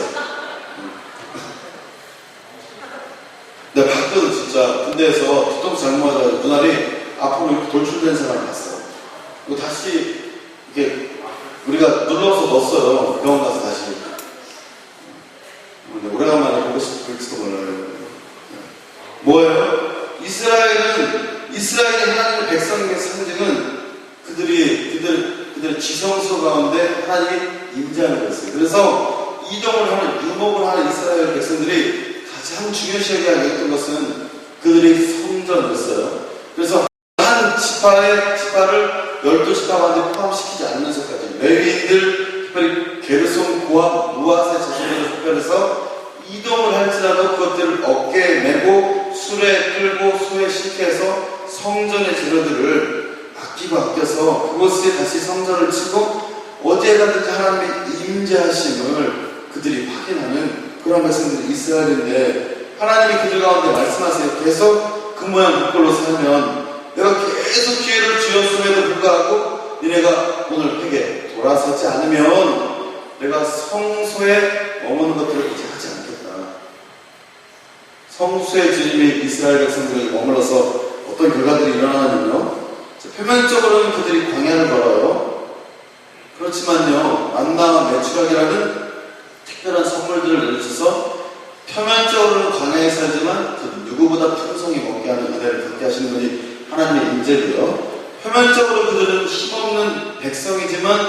내가 봤거든, 진짜. 군대에서 뒤통수 잘못 맞아가지고 눈알이 앞으로 이렇게 돌출된 사람을 봤어. 이거 다시, 이렇게, 우리가 눌러서 넣었어요. 병원 가서 다시. 근데 오래간만에 보고 싶을지도 몰라요. 뭐예요? 이스라엘이 하나님의 백성의 상징은 그들의 지성소 가운데 하나님이 임재하는 거였어요. 그래서 이동을 하는, 유목을 하는 이스라엘 백성들이 가장 중요시하게 하겠던 것은 그들의 성전이었어요. 그래서 한 지파를 12지파 가운데 포함시키지 않으면서까지 레위인들, 특별히 게르손, 고압, 무앗의 자손들을 특별해서 이동을 할지라도 그것들을 어깨에 메고 술에 끌고 소에 실게해서 성전의 재료들을 아끼고 그곳에 다시 성전을 치고 어디에 가든지 하나님의 임재하심을 그들이 확인하는 그런 백성들이 이스라엘인데, 하나님이 그들 가운데 말씀하세요. 계속 그 모양 그 꼴로 살면 내가 계속 기회를 주었음에도 불구하고 니네가 오늘 회개 돌아서지 않으면 내가 성소에 머무는 것들을 이제 하지 않겠다. 성수의 주님이 이스라엘 백성들에게 머물러서 어떤 결과들이 일어나냐면요, 표면적으로는 그들이 광야를 걸어요. 그렇지만요, 만나와 메추락이라는 특별한 선물들을 내주셔서 표면적으로는 광야에 살지만 그 누구보다 풍성히 먹게 하는 은혜를 갖게 하시는 분이 하나님의 임재고요. 표면적으로 그들은 힘없는 백성이지만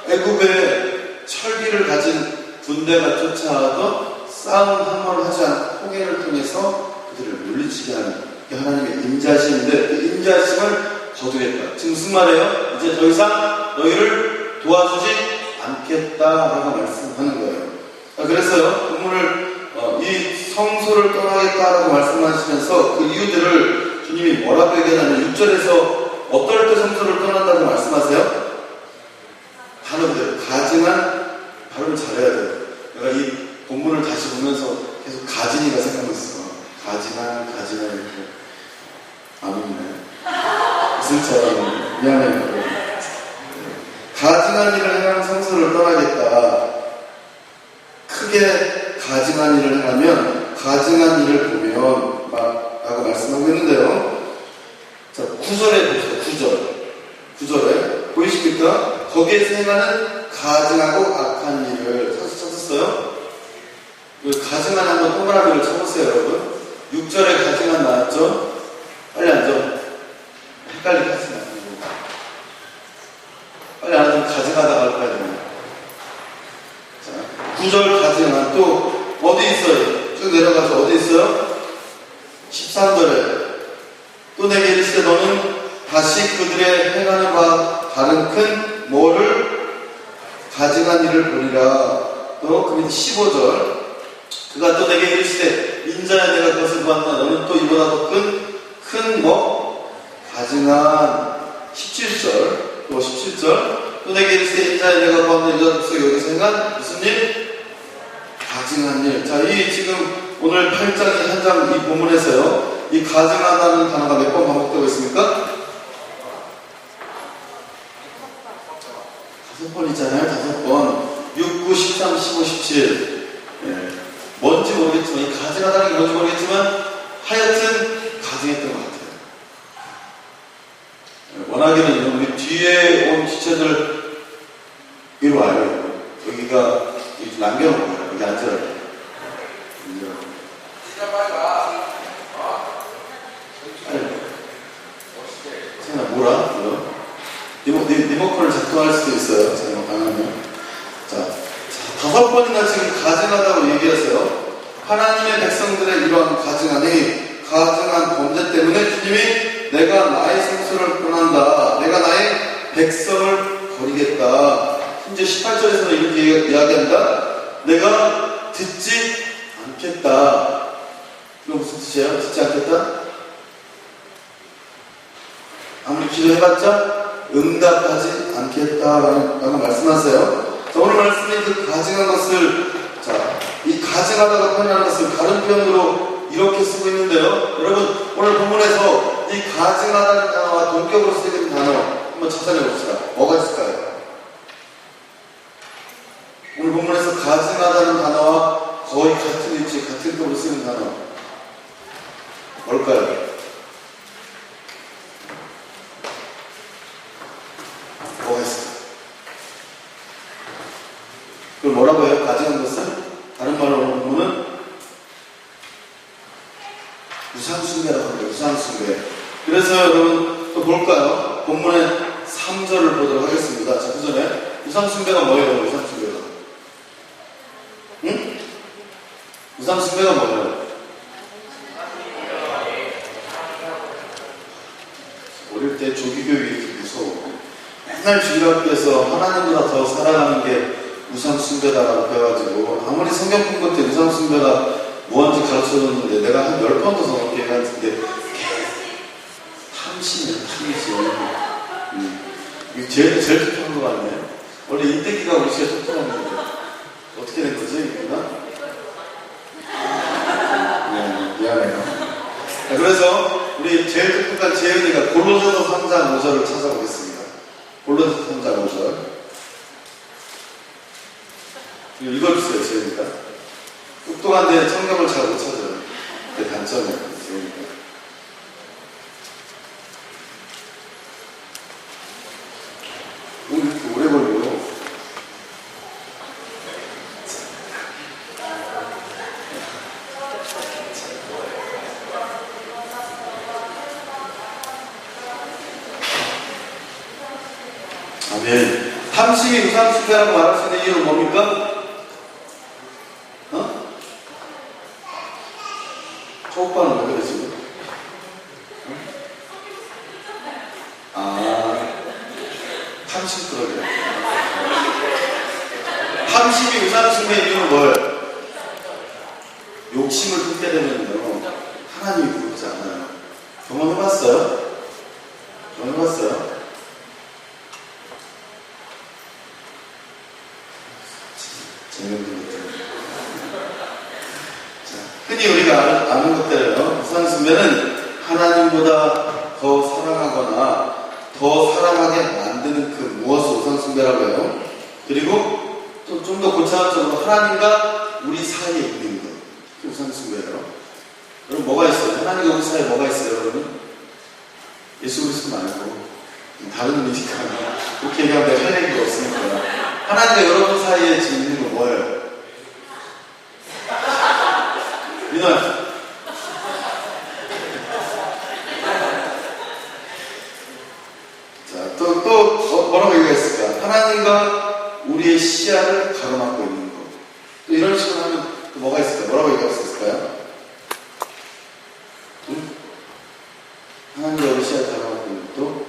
애굽의 철기를 가진 군대가 쫓아와도 싸움 한 번을 하지 않고 홍해를 통해서 그들을 물리치게 하는 게 하나님의 임재하심인데, 그 임재하심을 거두겠다. 지금 무슨 말이에요? 이제 더 이상 너희를 도와주지 않겠다라고 말씀하는 거예요. 그래서요, 본문을 이 성소를 떠나겠다라고 말씀하시면서 그 이유들을 주님이 뭐라고 얘기하냐면 6절에서 어떨 때 성소를 떠난다고 말씀하세요? 단어 그대로 가증한 발음을 잘해야 돼요. 내가 이 본문을 다시 보면서 계속 가진이가 생각났어. 가진한 이렇게 안 웃네. 슬처럼 미안해요. 가증한 일을 행하는 크게 가증한 일을 행하면 가증한 일을 보면 라고 말씀하고 있는데요. 자, 9절에 봅시다. 9절에 보이십니까? 거기에서 행하는 가증하고 악한 일을 찾으셨어요? 가증한 한번 동그라미를 쳐보세요, 여러분. 6절에 가증한 나왔죠? 빨리 앉아. 헷갈리게 하지 마세요. 빨리 안 하면 가증하다가 할 거야. 자, 9절 가증한 또 어디 있어요? 쭉 내려가서 어디 있어요? 13절에 또 내게 이르시되 너는 다시 그들의 행하는 바 다른 큰 뭐를 가증한 일을 보리라. 또 그 밑에 15절 그가 또 내게 이르시되 인자야 내가 그것을 보았나 너는 또 이보다 더 큰 뭐 가증한 17절 또 17절 또 내게 이르시되 인자야 내가 보았나 인자 속에 여기서 행한 무슨 일? 가증한 일. 자, 이 지금 오늘 8장의 한 장 이 본문에서요 이 가증하다는 단어가 몇 번 반복되고 있습니까? 5번 있잖아요. 5번. 6, 9, 13, 15, 17. 예. 뭔지 모르겠지만, 이 가증하다는 게 뭔지 모르겠지만, 하여튼 가증했던 것 같아요. 예. 워낙에는 우리 뒤에 온 지체들, 위로 와요. 여기가 이렇게 남겨놓은 거예요. 여기 앉으라고. 세연아, 뭐라? 리모컨을 작동할 수도 있어요. 제가 강하면. 자, 5번이나 지금 가증하다고 얘기했어요. 하나님의 백성들의 이러한 가증한 범죄 때문에 주님이 내가 나의 생수를 떠난다. 내가 나의 백성을 버리겠다. 심지어 18절에서는 이렇게 이야기한다. 내가 듣지 않겠다. 이거 무슨 뜻이에요? 듣지 않겠다? 아무리 기도해봤자 응답하지 않겠다라고 말씀하세요. 자, 오늘 말씀이 그 가증한 것을, 자, 이 가증하다가 표현하는 것을 다른 표현으로 이렇게 쓰고 있는데요. 여러분, 오늘 본문에서 이 가증하다는 단어와 동격으로 쓰이는 단어 한번 찾아내 봅시다. 뭐가 있을까요? 오늘 본문에서 가증하다는 단어와 거의 같은 위치, 같은 급으로 쓰이는 단어. 뭘까요? 뭐가 있을까요? 그걸 뭐라고 해요? 가증한 것은? 다른 말로 오늘 본문은 우상숭배라고 합니다. 우상숭배. 그래서 여러분 또 볼까요? 본문의 3절을 보도록 하겠습니다. 자, 그 전에 우상숭배가 뭐예요? 우상숭배가? 응? 우상숭배가 뭐예요? 어릴 때 조기교육이 이렇게 무서워. 맨날 주일학교에서 하나님보다 더 사랑하는 게 우상숭배다라고 배워가지고 아무리 성경 공부 때 우상숭배가 뭐한지 가르쳐줬는데 내가 한 10번 더 넘게 해갔는데 탐심이야. 이게 제일 똑똑한 거 같네. 원래 인대기가 우리 제일 똑똑한 건데 어떻게 된 거지? 이구나? 네, 미안해요. 자, 그래서 우리 제일 똑똑한 재현이가 골로새서 3장 5절을 찾아보겠습니다. 골로새서 3장 5절. 읽어주세요, 재현이가. 똑똑한데 성경을 잘 못 찾아요. 그게 단점이에요, 재현이가. 왜 이렇게 오래 걸려? 아멘. 탐심이 우상숭배라고 말할 수 있는 이유는 뭡니까? 어? 초오빠는 왜 그래 지금? 아, 탐심 그러게. 탐심이 우상숭배의 이유는 뭐예요? 욕심을 품게 되면요 하나님이 부르지 않아요. 경험해봤어요? 경험해봤어요? 흔히 우리가 아는 것대로요. 우상숭배는 하나님보다 더 사랑하거나 더 사랑하게 만드는 그 무엇을 우상숭배라고 해요. 그리고 또 좀 더 고차원적으로 하나님과 우리 사이에 있는 것. 그게 우상 숭배예요. 여러분 뭐가 있어요? 하나님과 우리 사이에 뭐가 있어요, 여러분? 예수 그리스도 말고 다른 의미니까 그렇게 얘기하면 내가 할 얘기가 없으니까. 하나님과 여러분 사이에 지금 있는 건 뭐예요? 민호야. 자, 또 뭐라고 얘기했을까? 하나님과 우리의 시야를 가로막고 있는 것. 또 이런 식으로 하면 또 뭐가 있을까? 뭐라고 얘기할 수 있을까요? 응? 하나님과 우리 시야를 가로막고 있는 것. 또?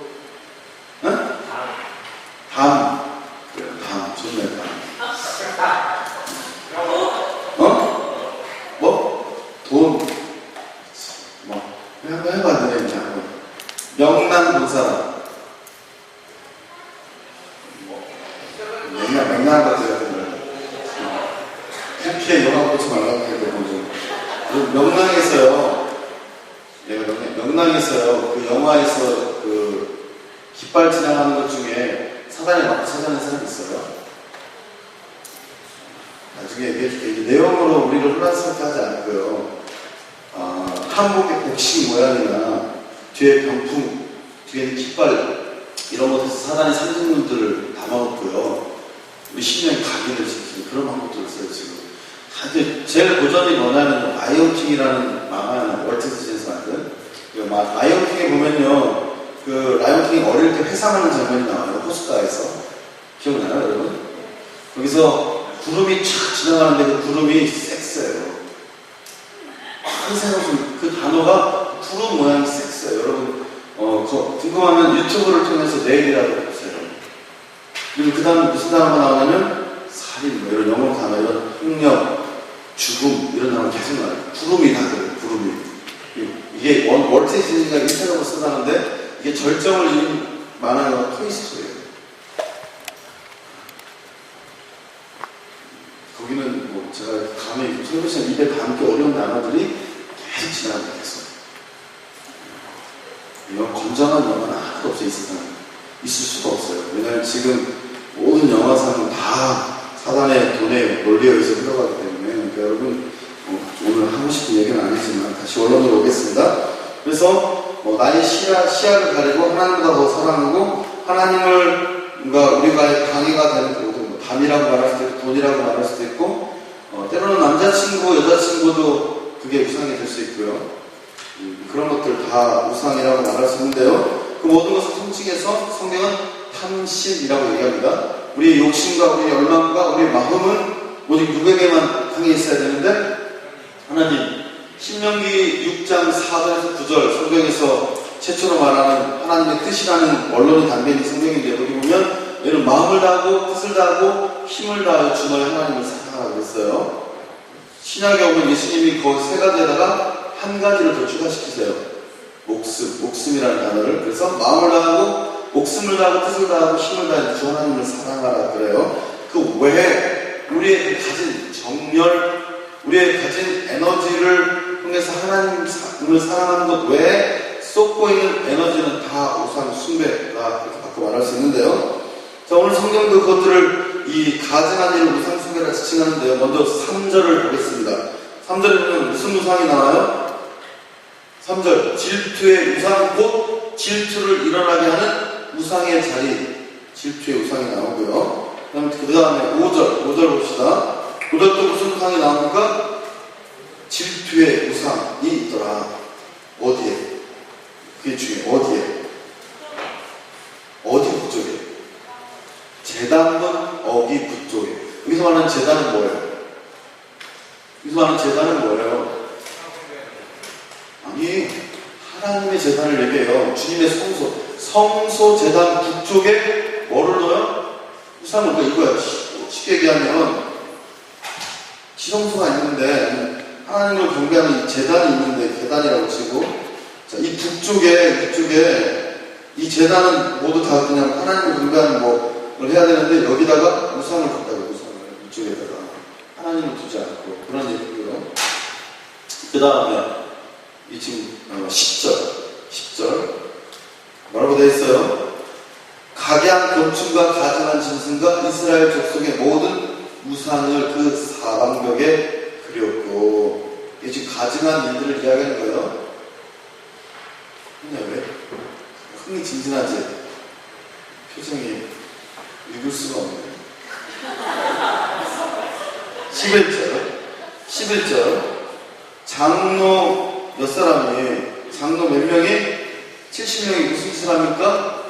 응? 담. 그래, 담. 좋네, 담. 어? 뭐? 돈. 뭐. 한번 해봐, 안 되겠냐, 한번. 명랑보사. 맹랑한 것들 같은 거예요. 그렇게 영화 보지 말라고 해도 좀. 명랑에서요. 내가 명랑에서요. 그 영화에서 그 깃발 지나가는 것 중에 사단에 맞고 찾아낸 사람이 있어요. 나중에 얘기해줄게. 이 내용으로 우리를 혼란스럽게 하지 않고요. 한복의 복식 모양이나 뒤에 병풍, 뒤에 깃발 이런 것에서 사단의 상징물들을 담아놓고요. 우리 심령에 각인을 시키는 그런 방법들을 써요, 지금. 근데 제일 고전이 뭐냐면, 라이온킹이라는 만화, 월트 디즈니에서 만든. 라이온킹에 보면요, 그, 라이온킹이 어릴 때 회상하는 장면이 나와요, 호숫가에서. 기억나요, 여러분? 거기서 구름이 촥 지나가는데 그 구름이 섹스예요. 항상 그 단어가 구름 모양이 섹스예요. 여러분, 궁금하면 유튜브를 통해서 내일이라도 보세요. 그리고 그 다음에 무슨 단어가 나오냐면 살인, 뭐 이런 영어 단어, 이런 폭력, 죽음 이런 단어가 계속 나와요. 구름이 다 그래요. 구름이. 이게 월트 디즈니가 일편으로 쓴다는데 이게 절정을 이룬 만화가 토이스토리예요. 거기는 뭐 제가 감히 설교시간 입에 담기 어려운 단어들이 계속 지나가고 있어요. 이런 건장한 영화는 하나도 없어요. 이 세상에. 있을 수가 없어요. 왜냐하면 지금 모든 영화상은 다 사단의 돈에 논리에 의해서 흘러가기 때문에. 그러니까 여러분, 오늘 하고 싶은 얘기는 아니지만 다시 원론으로 오겠습니다. 그래서 나의 시야를 가리고 하나님보다 더 사랑하고 하나님을 우리가 방해가 되는 모든 담이라고 말할 수도 있고 돈이라고 말할 수도 있고 때로는 남자친구, 여자친구도 그게 우상이 될 수 있고요. 그런 것들 다 우상이라고 말할 수 있는데요. 그 모든 것을 통칭해서 성경은 탐심이라고 얘기합니다. 우리의 욕심과 우리의 열망과 우리의 마음은 오직 누구에게만 향해 있어야 되는데 하나님. 신명기 6장 4절에서 9절 성경에서 최초로 말하는 하나님의 뜻이라는 원론이 담겨있는 성경인데 여기 보면 이런 마음을 다하고 뜻을 다하고 힘을 다하여 주 너의 하나님을 사랑하라고 했어요. 신약에 오면 예수님이 그 세 가지에다가 한 가지를 더 추가시키세요. 목숨이라는 단어를. 그래서 마음을 다하고 목숨을 다하고 뜻을 다하고 힘을 다하여 주 하나님을 사랑하라 그래요. 그 외에 우리의 가진 정열, 우리의 가진 에너지를 통해서 하나님을 사랑하는 것 외에 쏟고 있는 에너지는 다 우상 숭배다 그렇게 바꿔 말할 수 있는데요. 자, 오늘 성경도 그것들을 이 가증한 일을 우상 숭배라 지칭하는데요. 먼저 3절을 보겠습니다. 3절에 보면 무슨 우상이 나와요? 3절 질투의 우상 곧 질투를 일어나게 하는 우상의 자리, 질투의 우상이 나오고요. 그 다음에 5절 봅시다. 5절 또 무슨 우상이 나옵니까? 질투의 우상이 있더라. 어디에? 그게 중요해요. 어디에? 어디 그쪽에? 제단문 어기 그쪽에. 여기서 말하는 제단은 뭐예요? 여기서 말하는 제단은 뭐예요? 아니, 하나님의 제단을 얘기해요. 주님의 성소 제단 북쪽에 뭐를 넣어요? 우상을 넣어요. 이거야. 쉽게 얘기하면 지성소가 있는데 하나님을 경배하는 제단이 있는데 계단이라고 치고 자, 이 북쪽에 이 제단은 모두 다 그냥 하나님을 경배하는 걸 해야 되는데 여기다가 우상을 뒀다고 우상을 이쪽에다가 하나님을 두지 않고 그런 얘기고요. 그 다음에 이 지금 10절 뭐라고 되어 있어요? 각양 곤충과 가증한 짐승과 이스라엘 족속의 모든 우상을 그 사방벽에 가증한 일들을 이야기하는 거예요. 근데 왜? 흥미진진하지? 표정이 읽을 수가 없네. 11절. 장로 몇 사람이, 장로 몇 명이? 70명이 무슨 짓을 합니까?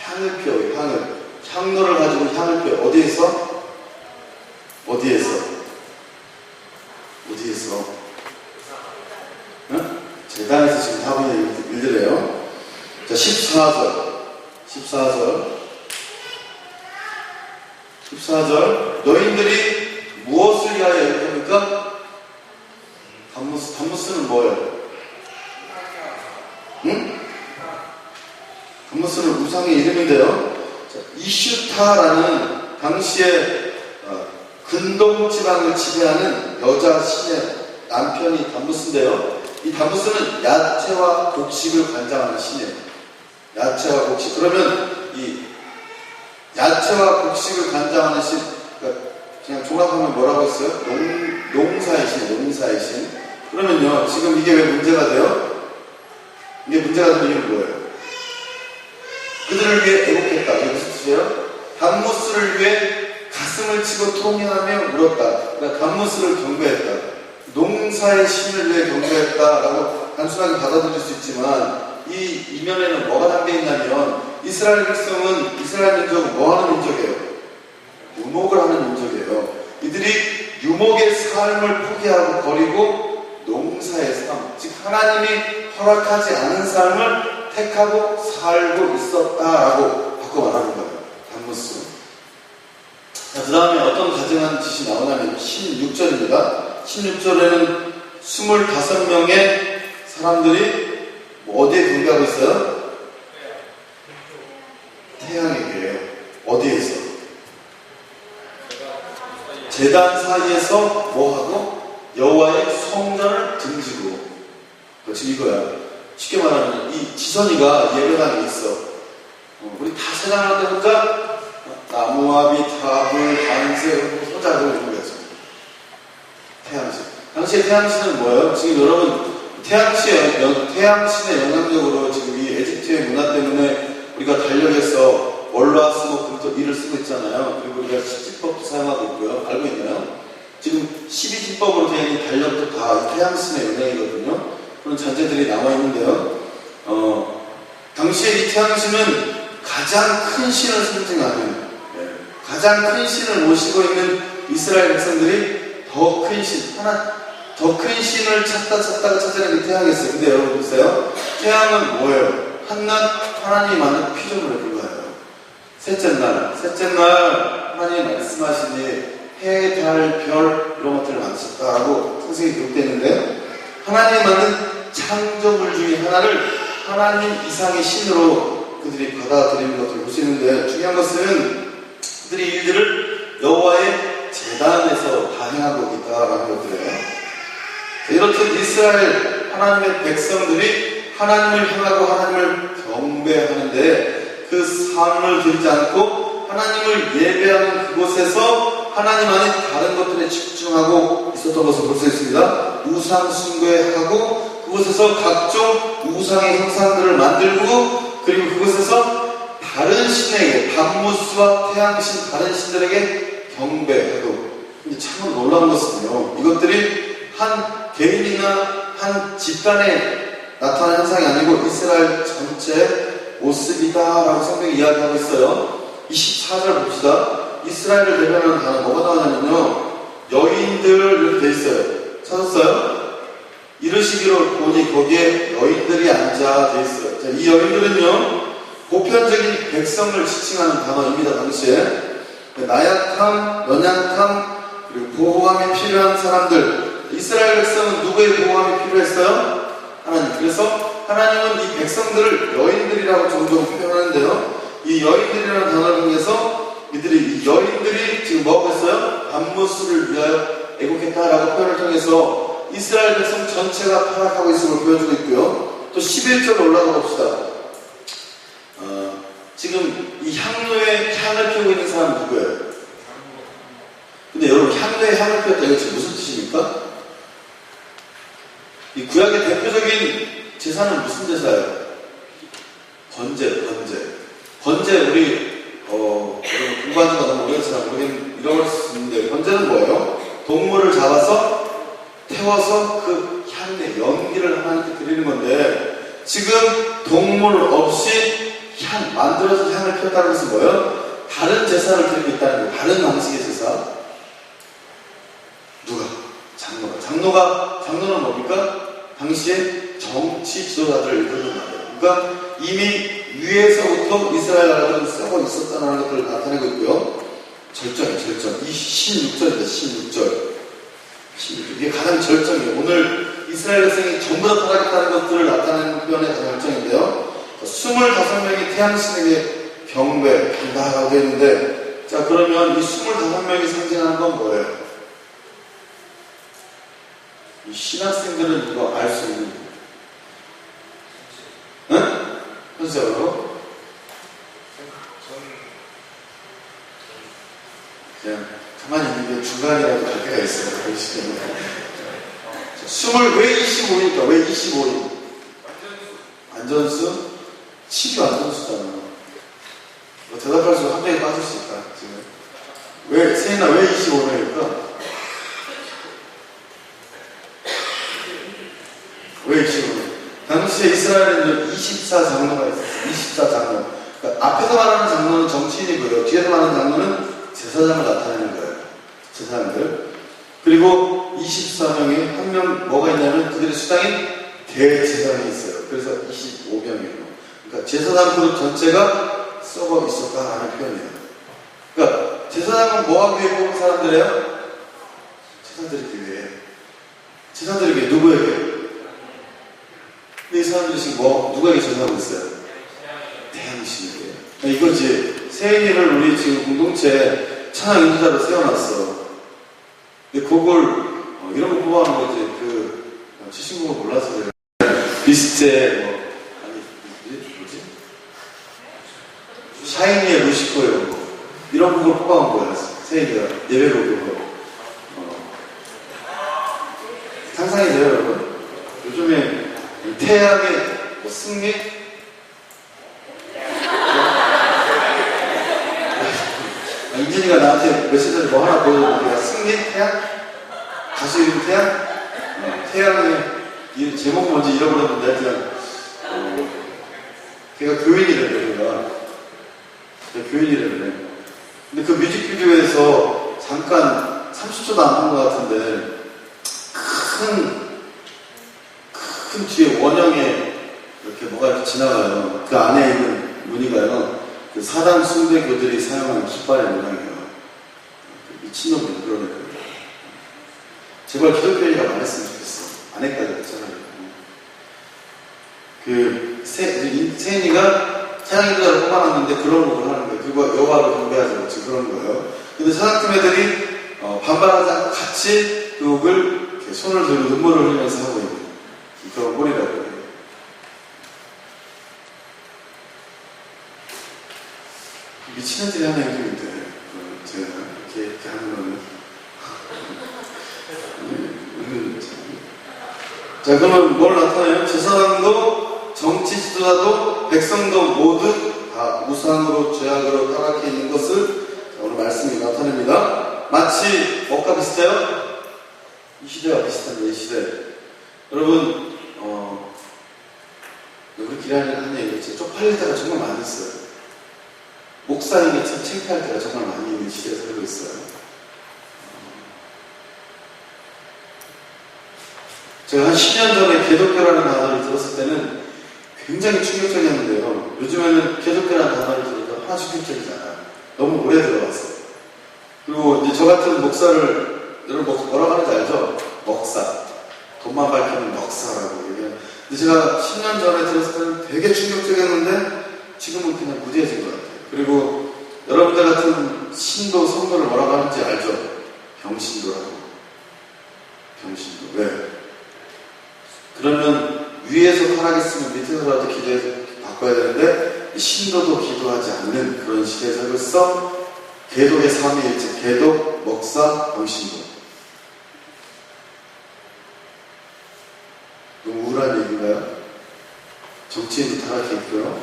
향을 피워요, 향을. 향로를 가지고 향을 피워요. 어디에서? 응? 재단에서 지금 하고 있는 일들이에요. 자, 14절. 너희들이 무엇을 위하여 이렇게 합니까? 단무스는 뭐예요? 응? 단무스는 우상의 이름인데요. 자, 이슈타라는 당시에 근동 지방을 지배하는 여자 신의 남편이 단무스인데요. 이 단무스는 야채와 곡식을 관장하는 신이에요. 야채와 곡식. 그러면 이 야채와 곡식을 관장하는 신, 그러니까 그냥 종합하면 뭐라고 했어요? 농사의 신. 그러면요, 지금 이게 왜 문제가 돼요? 이게 문제가 되는 이유는 뭐예요? 그들을 위해 애곡했다. 이게 무슨 뜻이에요? 단무스를 위해 가슴을 치고 통행하며 울었다. 그러니까 단무스를 경배했다. 농사의 신을 위해 경배했다라고 단순하게 받아들일 수 있지만 이 이면에는 뭐가 담겨 있냐면 이스라엘 백성은, 이스라엘 민족은 뭐 하는 민족이에요? 유목을 하는 민족이에요. 이들이 유목의 삶을 포기하고 버리고 농사의 삶, 즉 하나님이 허락하지 않은 삶을 택하고 살고 있었다라고 바꿔 말하는 거예요. 단무스. 자, 그 다음에 어떤 가증한 짓이 나오냐면 16절입니다. 16절에는 25명의 사람들이 어디에 경배하고 있어요? 태양에게요. 어디에서? 제단 사이에서 뭐하고? 여호와의 성전을 등지고. 지금 이거야. 쉽게 말하면 이 지선이가 예배당에 있어. 우리 다 세상하는데 혼자 나무와 빛, 화불, 단색, 혼자 하고 있는 거였어. 태양신. 당시에 태양신은 뭐예요? 지금 여러분 태양신의 영향력으로 지금 이 에집트의 문화 때문에 우리가 달력에서 월화 수목금토 일을 쓰고 있잖아요. 그리고 우리가 십지법도 사용하고 있고요. 알고 있나요? 지금 12지법으로 되어 있는 달력도 다 태양신의 영향이거든요. 그런 잔재들이 나와 있는데요. 당시에 이 태양신은 가장 큰 신을 상징하는, 가장 큰 신을 모시고 있는 이스라엘 백성들이 더 큰 신, 더 큰 신을 찾다가 찾아낸 게 태양이었어요. 근데 여러분 보세요. 태양은 뭐예요? 한낱 하나님이 만든 피조물에 불과해요. 셋째 날 하나님이 말씀하시니 해, 달, 별 이런 것들을 만드셨다라고 성경에 기록되어 있는데 하나님이 만든 창조물 중에 하나를 하나님 이상의 신으로 그들이 받아들이는 것을 볼 수 있는데 중요한 것은 그들이 일들을 여호와의 제단에서 다 행하고 있다라는 것들이에요. 이렇듯 이스라엘 하나님의 백성들이 하나님을 향하고 하나님을 경배하는데 그 삶을 들이지 않고 하나님을 예배하는 그곳에서 하나님 아닌 다른 것들에 집중하고 있었던 것을 볼 수 있습니다. 우상 숭배하고 그곳에서 각종 우상의 형상들을 만들고 그리고 그곳에서 다른 신에게 단무스와 태양신 다른 신들에게 경배하고 참으로 놀라운 것은요. 이것들이 한 개인이나 한 집단에 나타난 현상이 아니고 이스라엘 전체의 모습이다라고 성경이 이야기하고 있어요. 24절 봅시다. 이스라엘을 대변하는 단어 뭐가 나오냐면요. 여인들 이렇게 돼 있어요. 찾았어요? 이르시기로 보니 거기에 여인들이 앉아 돼 있어요. 자, 이 여인들은요. 보편적인 백성을 지칭하는 단어입니다. 당시에 나약함, 연약함, 그리고 보호함이 필요한 사람들. 이스라엘 백성은 누구의 보호함이 필요했어요? 하나님. 그래서 하나님은 이 백성들을 여인들이라고 종종 표현하는데요. 이 여인들이라는 단어를 통해서 이 여인들이 지금 뭐하고 있어요? 단무스를 위하여 애곡했다라고 표현을 통해서 이스라엘 백성 전체가 타락하고 있음을 보여주고 있고요. 또 11절 올라가 봅시다. 지금 이 향로에 향을 피우고 있는 사람은 누구예요? 근데 여러분 향로에 향을 피웠다 이거 지금 무슨 뜻입니까? 구약의 대표적인 제사는 무슨 제사예요? 번제. 우리 여러분 공부한 지가 너무 오래돼서 모르겠는 잃어버릴 수 있는데, 번제는 뭐예요? 동물을 잡아서 태워서 그 향내 연기를 하나님께 드리는 건데, 지금 동물 없이 만들어서 향을 피웠다는 것은 뭐예요? 다른 제사를 드리고 있다는 거예요. 다른 방식의 제사. 누가? 장로는 뭡니까? 당시에 정치 지도자들을 이끌는 말이에요. 그러니까 이미 위에서부터 이스라엘 나라들은 썩어 있었다는 것들을 나타내고 있고요. 절정이에요, 절정. 이 16절입니다, 16절. 이게 가장 절정이에요. 오늘 이스라엘 백성이 전부 다 타락했다는 것들을 나타내는 표현의 가장 절정인데요. 25명이 태양신에게 경배한다라고 되어 있는데, 자, 그러면 이 25명이 상징하는 건 뭐예요? 이 신학생들은 이거 알 수 있는 거예요. 응? 현수적으로? 그냥 가만히 있는 게 중간이라도 갈 때가 있어요. 그 시간에. 왜 25일까? 왜 25일? 안전수? 치료 안전수잖아. 뭐 대답할수록 한 명이 빠질 수 있다, 지금. 세인아, 왜 25명일까? 왜 25명? 당시에 이스라엘에는 24장로가 있었어요. 24장로. 그러니까 앞에서 말하는 장로는 정치인이고요. 뒤에서 말하는 장로는 제사장을 나타내는 거예요. 제사장들. 그리고 24명이 한 명 뭐가 있냐면 그들의 수장인 대제사장이 있어요. 그래서 25명이에요. 그러니까 제사장 그룹 전체가 썩어 있었다라는 표현이에요. 그러니까 제사장은 뭐 하기 위해 뽑은 사람들이에요? 제사드리기 위해. 제사드리기 위해 누구에게? 근데 이 사람들이 지금 누구에게 전하고 있어요? 태양신에게. 이거지. 세인이를 우리 지금 공동체 찬양 인도자로 세워놨어. 근데 그걸 이런 거 뽑아놓은 거지. 치신 거 몰라서 그래. 비스제 뭐지? 샤이니의 루시코 이런 곡을 뽑아온 거야. 세인이가 예배로 그거. 상상이 돼요, 여러분? 요즘에 태양의 승리? 인진이가 나한테 며칠 전에 뭐 하나 보여줬는데, 승리? 태양? 가수 이름 태양? 태양의 제목 뭔지 잃어버렸는데, 그냥, 걔가 교인이래요, 걔가 교인이래요. 근데 그 뮤직비디오에서 잠깐 30초도 안 한 것 같은데, 큰 뒤에 원형에 이렇게 뭐가 이렇게 지나가요. 그 안에 있는 무늬가요. 그 사단 숭배교들이 사용하는 깃발의 모양이에요. 미친놈이 그러네. 제발 기독교인이가 말했으면 좋겠어. 안 했다고 했잖아요. 세인이가 찬양인도자를 뽑아놨는데 그런 곡을 하는 거예요. 그거 여호와를 경배하자고 지금 그런 거예요. 근데 찬양팀 애들이 반발하지 않고 같이 그 곡을 이렇게 손을 들고 눈물을 흘리면서 하고 있는 그런 꼴이라고 해요. 미친 애들이 하는 행동인데, 제가 이렇게 하는 거는. 자, 그러면 뭘 나타나요? 제사장도, 정치 지도자도, 백성도 모두 다 우상으로, 죄악으로 타락해 있는 것을 오늘 말씀이 나타냅니다. 마치 뭐가 비슷해요? 이 시대와 비슷한데, 이 시대. 여러분, 우리 기라는 얘기, 쪽팔릴 때가 정말 많이 있어요. 목사님이 참 창피할 때가 정말 많이 있는 시대에 살고 있어요. 제가 한 10년 전에 기독교라는 단어를 들었을 때는 굉장히 충격적이었는데요. 요즘에는 기독교라는 단어를 들어도 하나 충격적이지 않아요. 너무 오래 들어왔어요. 그리고 이제 저 같은 목사를, 여러분 뭐라고 하는지 알죠? 먹사. 돈만 밝히는 먹사라고 얘기해요. 근데 제가 10년 전에 들었을 때는 되게 충격적이었는데 지금은 그냥 무디해진 것 같아요. 그리고 여러분들 같은 신도, 성도를 뭐라고 하는지 알죠? 병신도라고. 병신도. 왜? 그러면 위에서 타락했으면 밑에서라도 기도해서 바꿔야 되는데 신도도 기도하지 않는 그런 시대에 살고 있어. 계독의 삼위일체, 계독, 먹사, 병신도. 누구라는 얘기인가요? 정치인도 타락해 있고요.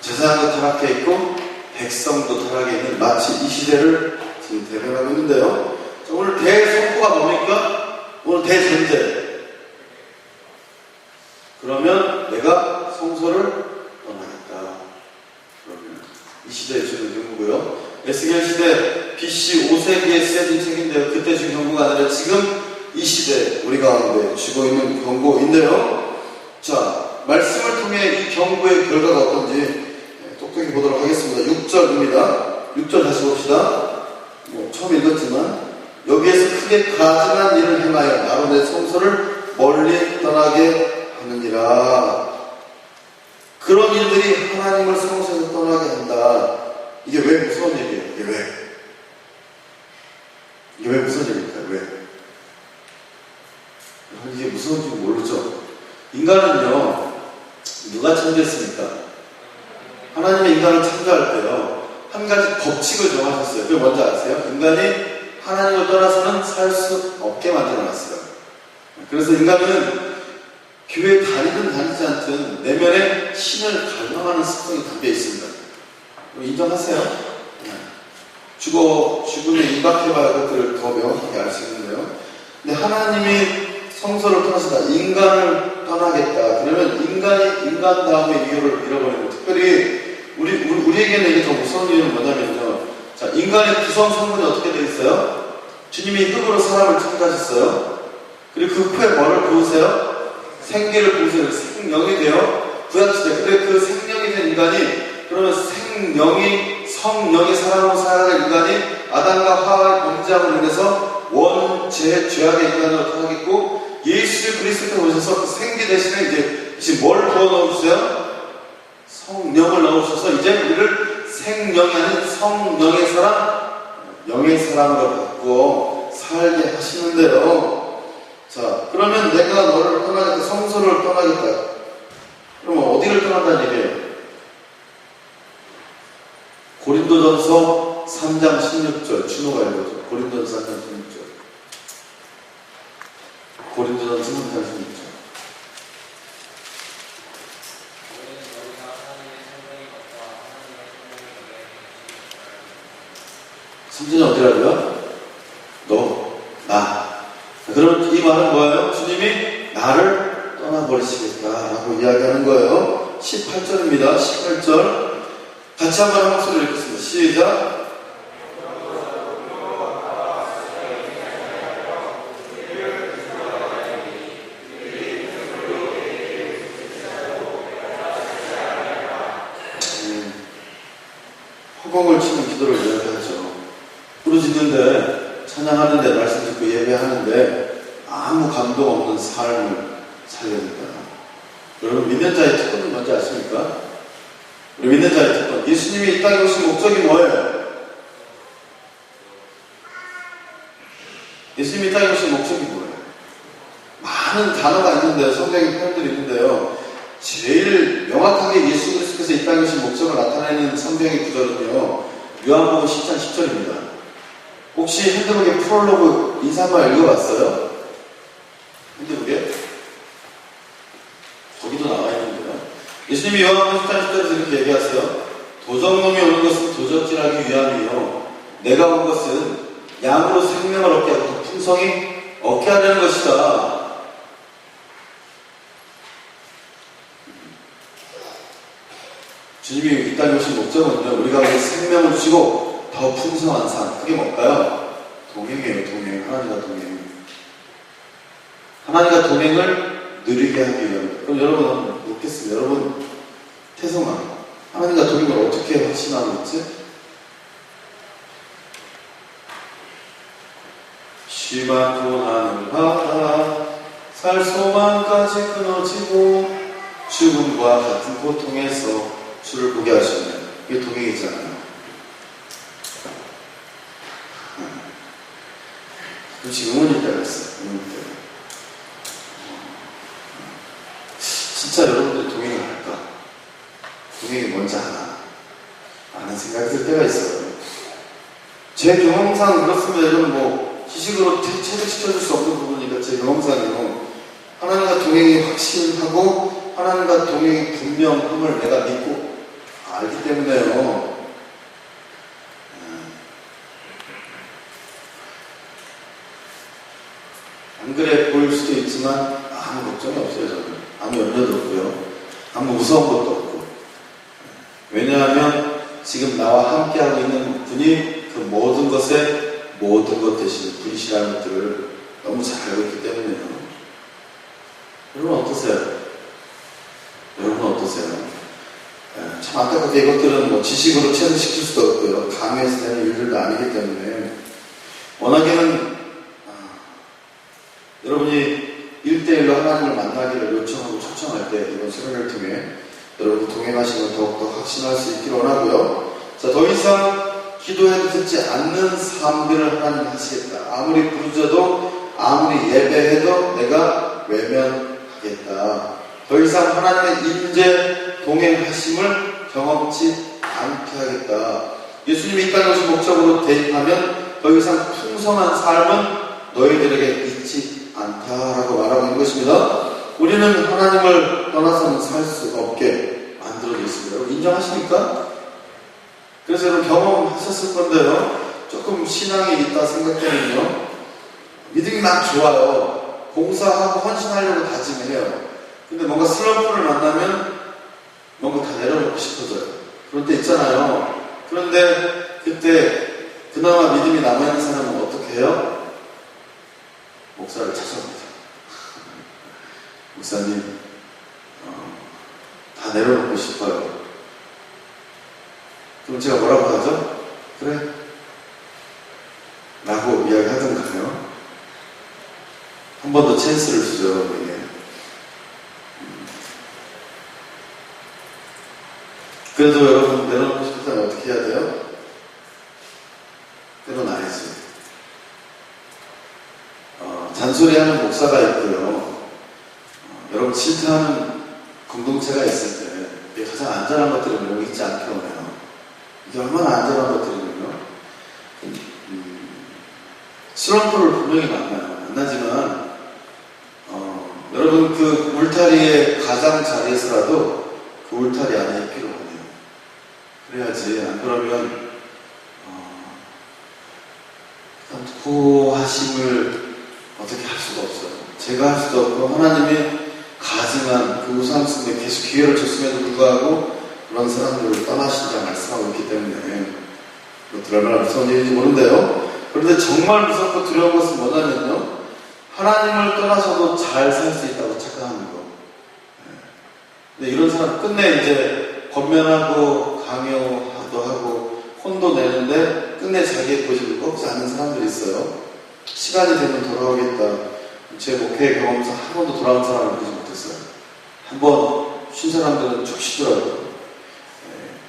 제사장도 타락해 있고 백성도 타락해 있는 마치 이 시대를 지금 대변하고 있는데요. 자, 오늘 대선포가 뭡니까? 오늘 대전제. 그러면 내가 성소를 떠나겠다. 그러면 이 시대의 주는 경고고요. 에스겔 시대 BC 5세기에 쓰여진 책인데요. 그때 준 경고가 아니라 지금 이 시대 우리 가운데 주고 있는 경고인데요. 자, 말씀을 통해 이 경고의 결과가 어떤지 똑똑히 보도록 하겠습니다. 6절입니다. 6절 다시 봅시다. 처음 읽었지만 여기에서 크게 가증한 일을 행하여 나로 내 성소를 멀리 떠나게 하느니라. 그런 일들이 하나님을 성소에서 떠나게 한다. 이게 왜 무서운 일이에요? 이게 왜 무서운 일일까요? 왜? 이게 무서운지 모르죠. 인간은요, 누가 창조했습니까? 하나님의 인간을 창조할 때요, 한 가지 법칙을 정하셨어요. 그게 뭔지 아세요? 인간이 하나님을 떠나서는 살 수 없게 만들어놨어요. 그래서 인간은 교회 다니든 다니지 않든 내면에 신을 갈망하는 습성이 담겨 있습니다. 인정하세요? 죽음에 임박해봐야 그것들을 더 명확하게 알 수 있는데요. 근데 하나님이 성소를 떠나시다. 인간을 떠나겠다. 그러면 인간이 인간 다음에 이유를 잃어버리고, 특별히 우리에게는 이게 더 무서운 이유는 뭐냐면요. 자, 인간의 구성 성분이 어떻게 되어 있어요? 주님이 흙으로 사람을 창조하셨어요. 그리고 그 흙에 뭐를 부으세요? 생기를 부으세요. 생명이 돼요. 구약시대. 근데 그 생명이 된 인간이, 그러면 성령의 사람으로 살아갈 인간이 아담과 하와의 범죄함으로 인해서 원죄 죄악의 인간으로 타락했고, 예수 그리스도께서 오셔서 그 생기 대신에 이제 뭘 부어 넣으셨어요? 성령을 넣으셔서 이제 우리를 생명이 아닌 성령의 사람, 영의 사람으로 바꾸어 살게 하시는데요. 자, 그러면 내가 너를 떠나겠다, 성소를 떠나겠다. 그러면 어디를 떠난다는 얘기예요? 고린도전서 3장 16절, 준호가 읽어줘. 고린도전서 3장 16절. 고린도전서 3장 16절. 성전이 어디라고요? 너, 나. 그럼 이 말은 뭐예요? 주님이 나를 떠나버리시겠다라고 이야기하는 거예요. 18절입니다. 18절. 같이 한번 한 목소리를 읽겠습니다. 시작. 허공을 치는 기도를 이야기하죠. 부르짖는데, 찬양하는데, 말씀 듣고 예배하는데 아무 감동 없는 삶을 살려야 된다. 여러분, 믿는 자의 특권은 뭔지 아십니까? 우리 믿는 자의 특권. 예수님이 이 땅에 오신 목적이 뭐예요? 예수님이 이 땅에 오신 목적이 뭐예요? 많은 단어가 있는데요. 성경의 표현들이 있는데요. 제일 명확하게 예수 그리스도께서 이 땅에 오신 목적을 나타내는 성경의 구절은요. 요한복음 10장 10절입니다. 혹시 핸드북에 프롤로그 인사말 읽어봤어요? 핸드북에? 거기도 나와 있는데요. 예수님이 요한복음 10장 10절에서 이렇게 얘기하세요. 도적놈이 오는 것은 도적질하기 위함이요. 내가 온 것은 양으로 생명을 얻게 하고 더 풍성히 얻게 하려는 것이다. 주님이 이 땅에 오신 목적은요, 우리가 생명을 주시고 더 풍성한 삶. 그게 뭘까요? 동행이에요, 동행. 하나님과 동행. 하나님과 동행을 누리게 하기 위함. 그럼 여러분 한번 묻겠습니다. 여러분, 태성아, 하나님과 동행을 어떻게 확신하고 있지? 쉬만도 하늘 바다 살 소망까지 끊어지고 죽음과 같은 고통에서 주를 보게 하시면 이게 동행이잖아요. 지금 의문이 때가 있어요. 의문이 때가. 진짜 여러분들이 동행을 할까? 동행이 뭔지 아는 생각이 들 때가 있어요. 제 경험상 그렇습니다. 이건 뭐 지식으로 체득시켜줄 수 없는 부분이니까 제 경험상이요. 하나님 확신하고 하나님과 동행이 분명함을 내가 믿고 알기 때문에요. 안 그래 보일 수도 있지만 아무 걱정이 없어요. 저는 아무 염려도 없고요. 아무 무서운 것도 없고. 왜냐하면 지금 나와 함께하고 있는 분이 그 모든 것에 모든 것 되시는 분이시라는 것들을 너무 잘 알고 있기 때문에요. 여러분 어떠세요? 여러분 어떠세요? 참 안타깝게 이것들은 뭐 지식으로 체득시킬 수도 없고요. 강요해서 되는 일들도 아니기 때문에 워낙에는 여러분이 1대1로 하나님을 만나기를 요청하고 초청할 때 이번 수련회를 통해 여러분 동행하시면 더욱더 확신할 수 있기를 원하고요. 자, 더 이상 기도해도 듣지 않는 삶들을 하나님이 하시겠다. 아무리 부르짖어도 아무리 예배해도 내가 외면하겠다. 더 이상 하나님의 임재 동행하심을 경험치 않게 하겠다. 예수님이 이 땅에 오신 목적으로 대입하면 더 이상 풍성한 삶은 너희들에게 있지 않다라고 말하고 있는 것입니다. 우리는 하나님을 떠나서는 살 수 없게 만들어져 있습니다. 여러분 인정하십니까? 그래서 여러분 경험하셨을 건데요. 조금 신앙이 있다 생각되면요. 믿음이 막 좋아요. 봉사하고 헌신하려고 다짐해요. 근데 뭔가 슬럼프를 만나면 뭔가 다 내려놓고 싶어져요. 그럴 때 있잖아요. 그런데 그때 그나마 믿음이 남아있는 사람은 어떻게 해요? 목사를 찾아옵니다. 목사님, 다 내려놓고 싶어요. 그럼 제가 뭐라고 하죠? 그래? 라고 이야기하던가요? 한 번 더 찬스를 주죠, 이게. 그래도 여러분 내려놓고 싶다면 어떻게 해야 돼요? 내려놔야지. 잔소리하는 목사가 있고요. 여러분 질타하는 공동체가 있을 때 이게 가장 안전한 것들은 여기 있지 않게 오네요. 이게 얼마나 안전한 것들이면요. 슬럼프를 분명히 만나지만 여러분 그 울타리의 가장자리에서라도 그 울타리 안에 있기를 원해요. 그래야지 안 그러면 구하심을 어떻게 할 수가 없어요. 제가 할 수도 없고 하나님이 가증한 그 우상숭배에 계속 기회를 줬음에도 불구하고 그런 사람들을 떠나신다 말씀하고 있기 때문에 그것들 얼마나 무서운 일인지 모르는데요. 그런데 정말 무섭고 두려운 것은 뭐냐면요. 하나님을 떠나서도 잘 살 수 있다고 착각하는 거. 근데 이런 사람 끝내 이제 권면하고 강요도 하고 혼도 내는데 끝내 자기의 고집을 꺾지 않는 사람들이 있어요. 시간이 되면 돌아오겠다. 제 목회 경험에서 한 번도 돌아온 사람을 보지 못했어요. 한 번 쉰 사람들은 쭉 쉬더라고요.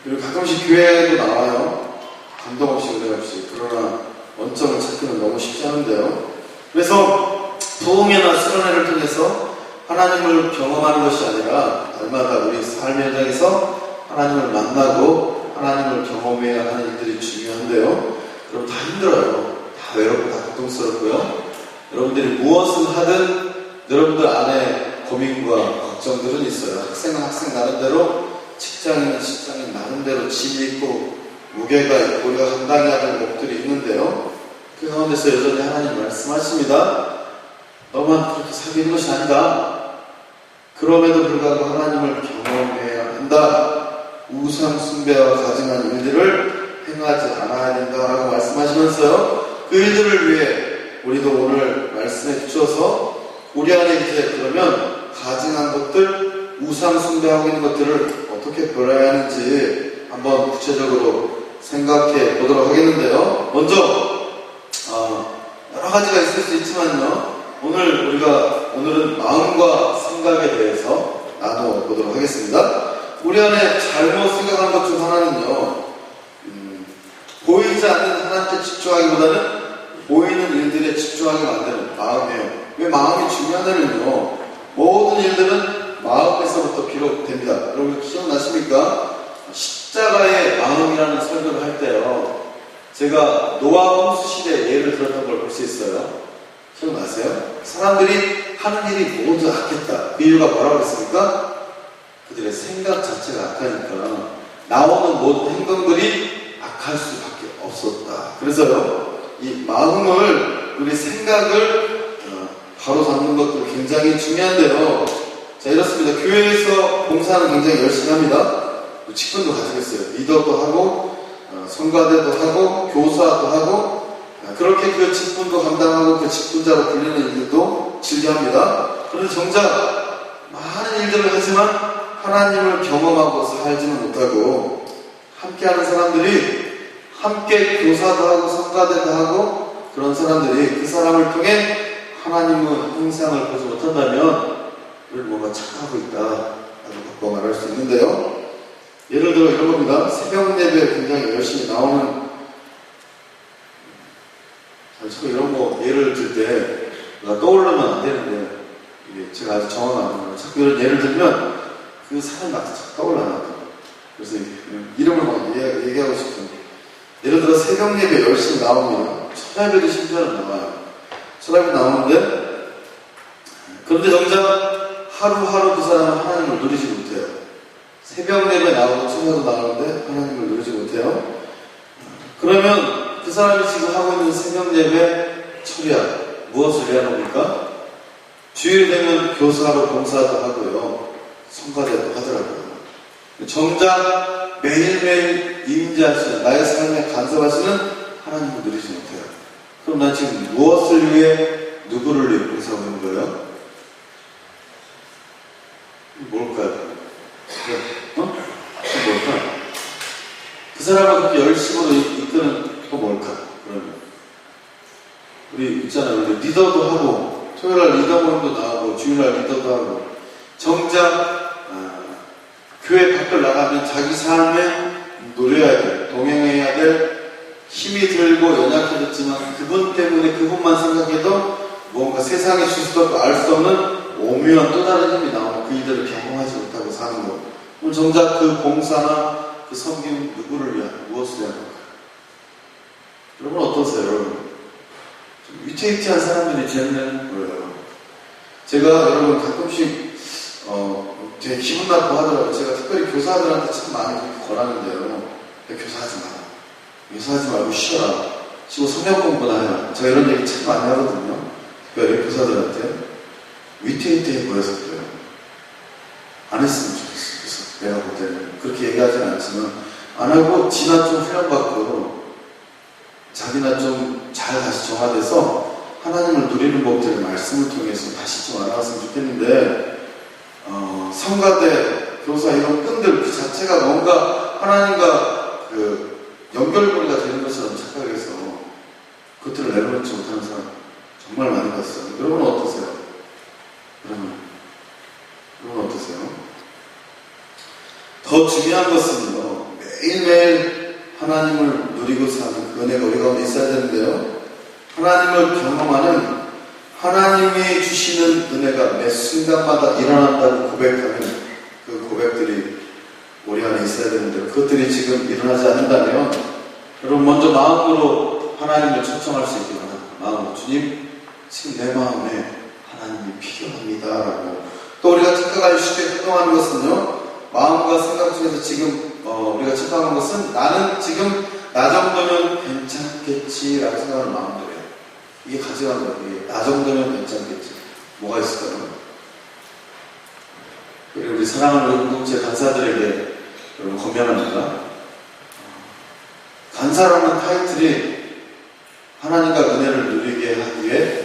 그리고 가끔씩 교회에도 나와요. 감동 없이 은혜 없이. 그러나 원점을 찾기는 너무 쉽지 않은데요. 그래서 부흥회나 수련회를 통해서 하나님을 경험하는 것이 아니라 날마다 우리 삶의 현장에서 하나님을 만나고 하나님을 경험해야 하는 일들이 중요한데요. 여러분 다 힘들어요. 다 외롭고 다 고통스럽고요. 여러분들이 무엇을 하든 여러분들 안에 고민과 걱정들은 있어요. 학생은 학생 나름대로, 직장인은 직장인 나름대로 짐이 있고 무게가 있고 우리가 감당해야 할 몫들이 있는데요. 그 가운데서 여전히 하나님 말씀하십니다. 너만 그렇게 살기는 것이 아니다. 그럼에도 불구하고 하나님을 경험해야 한다. 우상 숭배와 가증한 일들을 행하지 않아야 된다라고 말씀하시면서요. 그 일들을 위해 우리도 오늘 말씀에 비추어서 우리 안에 이제 그러면 가증한 것들, 우상 숭배하고 있는 것들을 어떻게 버려야 하는지 한번 구체적으로 생각해 보도록 하겠는데요. 먼저 여러 가지가 있을 수 있지만요. 오늘은 마음과 생각에 대해서 나눠보도록 하겠습니다. 우리 안에 잘못 생각한 것 중 하나는요. 보이지 않는 하나님께 집중하기보다는 보이는 일들에 집중하게 만드는 마음이에요. 왜 마음이 중요하냐면요. 모든 일들은 마음에서부터 비롯됩니다. 여러분 기억나십니까? 십자가의 마음이라는 설교를 할 때요. 제가 노아 홍수 시대의 예를 들었던 걸 볼 수 있어요. 기억나세요? 사람들이 하는 일이 모두 악했다. 그 이유가 뭐라고 했습니까? 그들의 생각 자체가 악하니까 나오는 모든 행동들이 악할 수밖에 없었다. 그래서요, 이 마음을, 우리 생각을 바로 잡는 것도 굉장히 중요한데요. 자, 이렇습니다. 교회에서 봉사는 굉장히 열심히 합니다. 직분도 가지고 있어요. 리더도 하고, 성가대도 하고, 교사도 하고, 그렇게 그 직분도 감당하고 그 직분자로 불리는 일도 즐겨합니다. 그런데 정작 많은 일들을 하지만 하나님을 경험하고 살지는 못하고, 함께하는 사람들이 함께 교사도 하고 성가대도 하고 그런 사람들이 그 사람을 통해 하나님의 형상을 보지 못한다면 우리는 뭔가 착각하고 있다라고 바꿔 말할 수 있는데요. 예를 들어 이런 겁니다. 새벽 예배에 굉장히 열심히 나오는, 자꾸 이런 거 예를 들 때 떠오르면 안 되는데, 이게 제가 아주 정확한 안 나요. 자꾸 이런 예를 들면 그 사람이 나한테 자꾸 떠올라요. 그래서 이름을 막 얘기하고 싶어요. 예를 들어 새벽 예배 열심히 나옵니다. 첫 예배도 심지어는 나와요. 첫 예배 나오는데, 그런데 정작 하루하루 그 사람은 하나님을 누리지 못해요. 새벽 예배 나오고 청야도 나오는데 하나님을 누리지 못해요. 그러면 그 사람이 지금 하고 있는 새벽 예배 철야, 무엇을 해야 합니까? 주일 되면 교사로 봉사도 하고요, 성가대도 하더라고요. 정작 매일매일 임재하시는, 나의 삶에 간섭하시는 하나님을 누리지 못해요. 그럼 난 지금 무엇을 위해, 누구를 위해 봉사하고 있는 거예요? 뭘까요? 뭘까? 그 사람을 그렇게 열심으로 이끄는 또 뭘까? 그러면 우리 있잖아요. 우리 리더도 하고, 토요일날 리더 모임도 나오고, 주일날 리더도 하고, 정작 교회 밖을 나가면 자기 삶에 노려야 될, 동행해야 될, 힘이 들고 연약해졌지만 그분 때문에, 그분만 생각해도 뭔가 세상에 줄 수도 없고 알 수 없는 오묘한 또 다른 힘이 나오는 그 일들을 경험하지 못하고 사는 것. 그럼 정작 그 봉사나 그 섬김 누구를 위한, 무엇을 위한 걸까요? 여러분 어떠세요? 여러분 좀 위태위태한 사람들이 재밌는 거예요. 제가 여러분 가끔씩 되게 기분 나쁘고 하더라고요. 제가 특별히 교사들한테 참 많이 그렇게 권하는데요. 교사하지 마라. 교사하지 말고 쉬어라. 쉬고 성경 공부나 해라. 제가 이런 얘기 참 많이 하거든요. 특별히 교사들한테. 위태위태해 보여서 그래요. 안 했으면 좋겠어요. 그래서 내가 볼 때는 그렇게 얘기하지는 않지만, 안 하고 지나 좀 훈련받고 자기나 좀 잘 다시 정화돼서 하나님을 누리는 법들을 말씀을 통해서 다시 좀 알아왔으면 좋겠는데, 성가대, 교사 이런 끈들 그 자체가 뭔가 하나님과 그 연결고리가 되는 것처럼 착각해서 그것들을 내려놓지 못하는 사람 정말 많이 봤어요. 여러분은 어떠세요? 여러분 어떠세요? 더 중요한 것은요, 매일매일 하나님을 누리고 사는 그 은혜가 우리 가운데 있어야 되는데요, 하나님을 경험하는, 하나님이 주시는 은혜가 매 순간마다 일어난다고 고백하는 그 고백들이 우리 안에 있어야 되는데, 그것들이 지금 일어나지 않는다면 여러분 먼저 마음으로 하나님을 초청할 수 있기 바랍니다. 마음으로, 주님 지금 내 마음에 하나님이 필요합니다 라고. 또 우리가 착각하기 쉽게 행동하는 것은요, 마음과 생각 중에서 지금 우리가 착각하는 것은 나는 지금 나 정도면 괜찮겠지라고 생각하는 마음들이에요. 이게 가져간 거예요. 이게 나 정도면 괜찮겠지. 뭐가 있을까요? 그리고 우리 사랑하는 공동체 간사들에게 여러분 건면합니다. 간사라는 타이틀이 하나님과 은혜를 누리게 하기 위해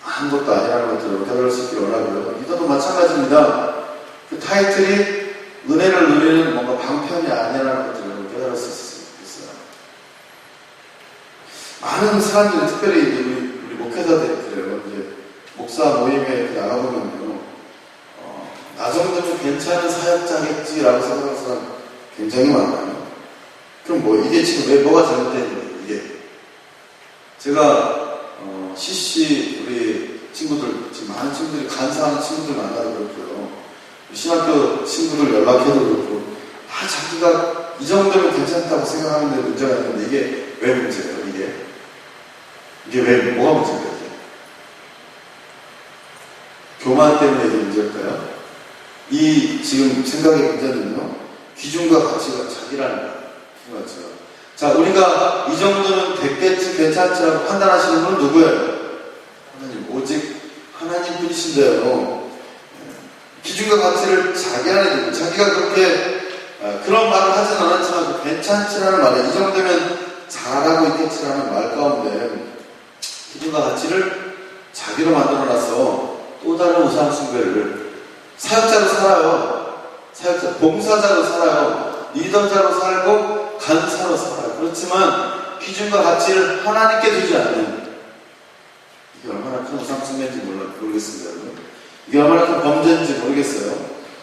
한 것도 아니라는 것들을 깨달을 수 있기를 원하고요. 리더도 마찬가지입니다. 그 타이틀이 은혜를 누리는 뭔가 방편이 아니라는 것들을 깨달을 수 있어요. 많은 사람들이, 특별히 우리 목회자들이 그래요. 이제 목사 모임에 나가보면요, 나 정도면 괜찮은 사역자겠지라고 생각하는 사람 굉장히 많아요. 그럼 이게 지금 왜 뭐가 잘못된 거예요? 이게 제가 CC 우리 친구들, 지금 많은 친구들이 간사하는 친구들 만나도 그렇고요, 신학교 친구들 연락해도 그렇고, 자기가 이 정도면 괜찮다고 생각하는 데 문제가 있는데, 이게 왜 문제예요? 이게 왜, 뭐가 문제예요? 교만 때문에 이게 문제일까요? 이 지금 생각의 문제는요, 기준과 가치가 자기라는 거예요. 자, 우리가 이 정도는 됐겠지, 괜찮지라고 판단하시는 분은 누구예요? 하나님, 오직 하나님 분이신데요. 기준과 가치를 자기 안에 두고, 자기가 그렇게 그런 말을 하진 않았지만, 그 괜찮지라는 말에 이 정도면 잘하고 있겠지라는 말 가운데, 기준과 가치를 자기로 만들어놔서 또 다른 우상 숭배를 사역자로 살아요. 사역자, 봉사자로 살아요. 리더자로 살고 간사로 살아요. 그렇지만 기준과 가치를 하나님께 두지 않는, 이게 얼마나 큰 우상 숭배인지 모르겠습니다. 여러분. 이게 얼마나 큰 범죄인지 모르겠어요.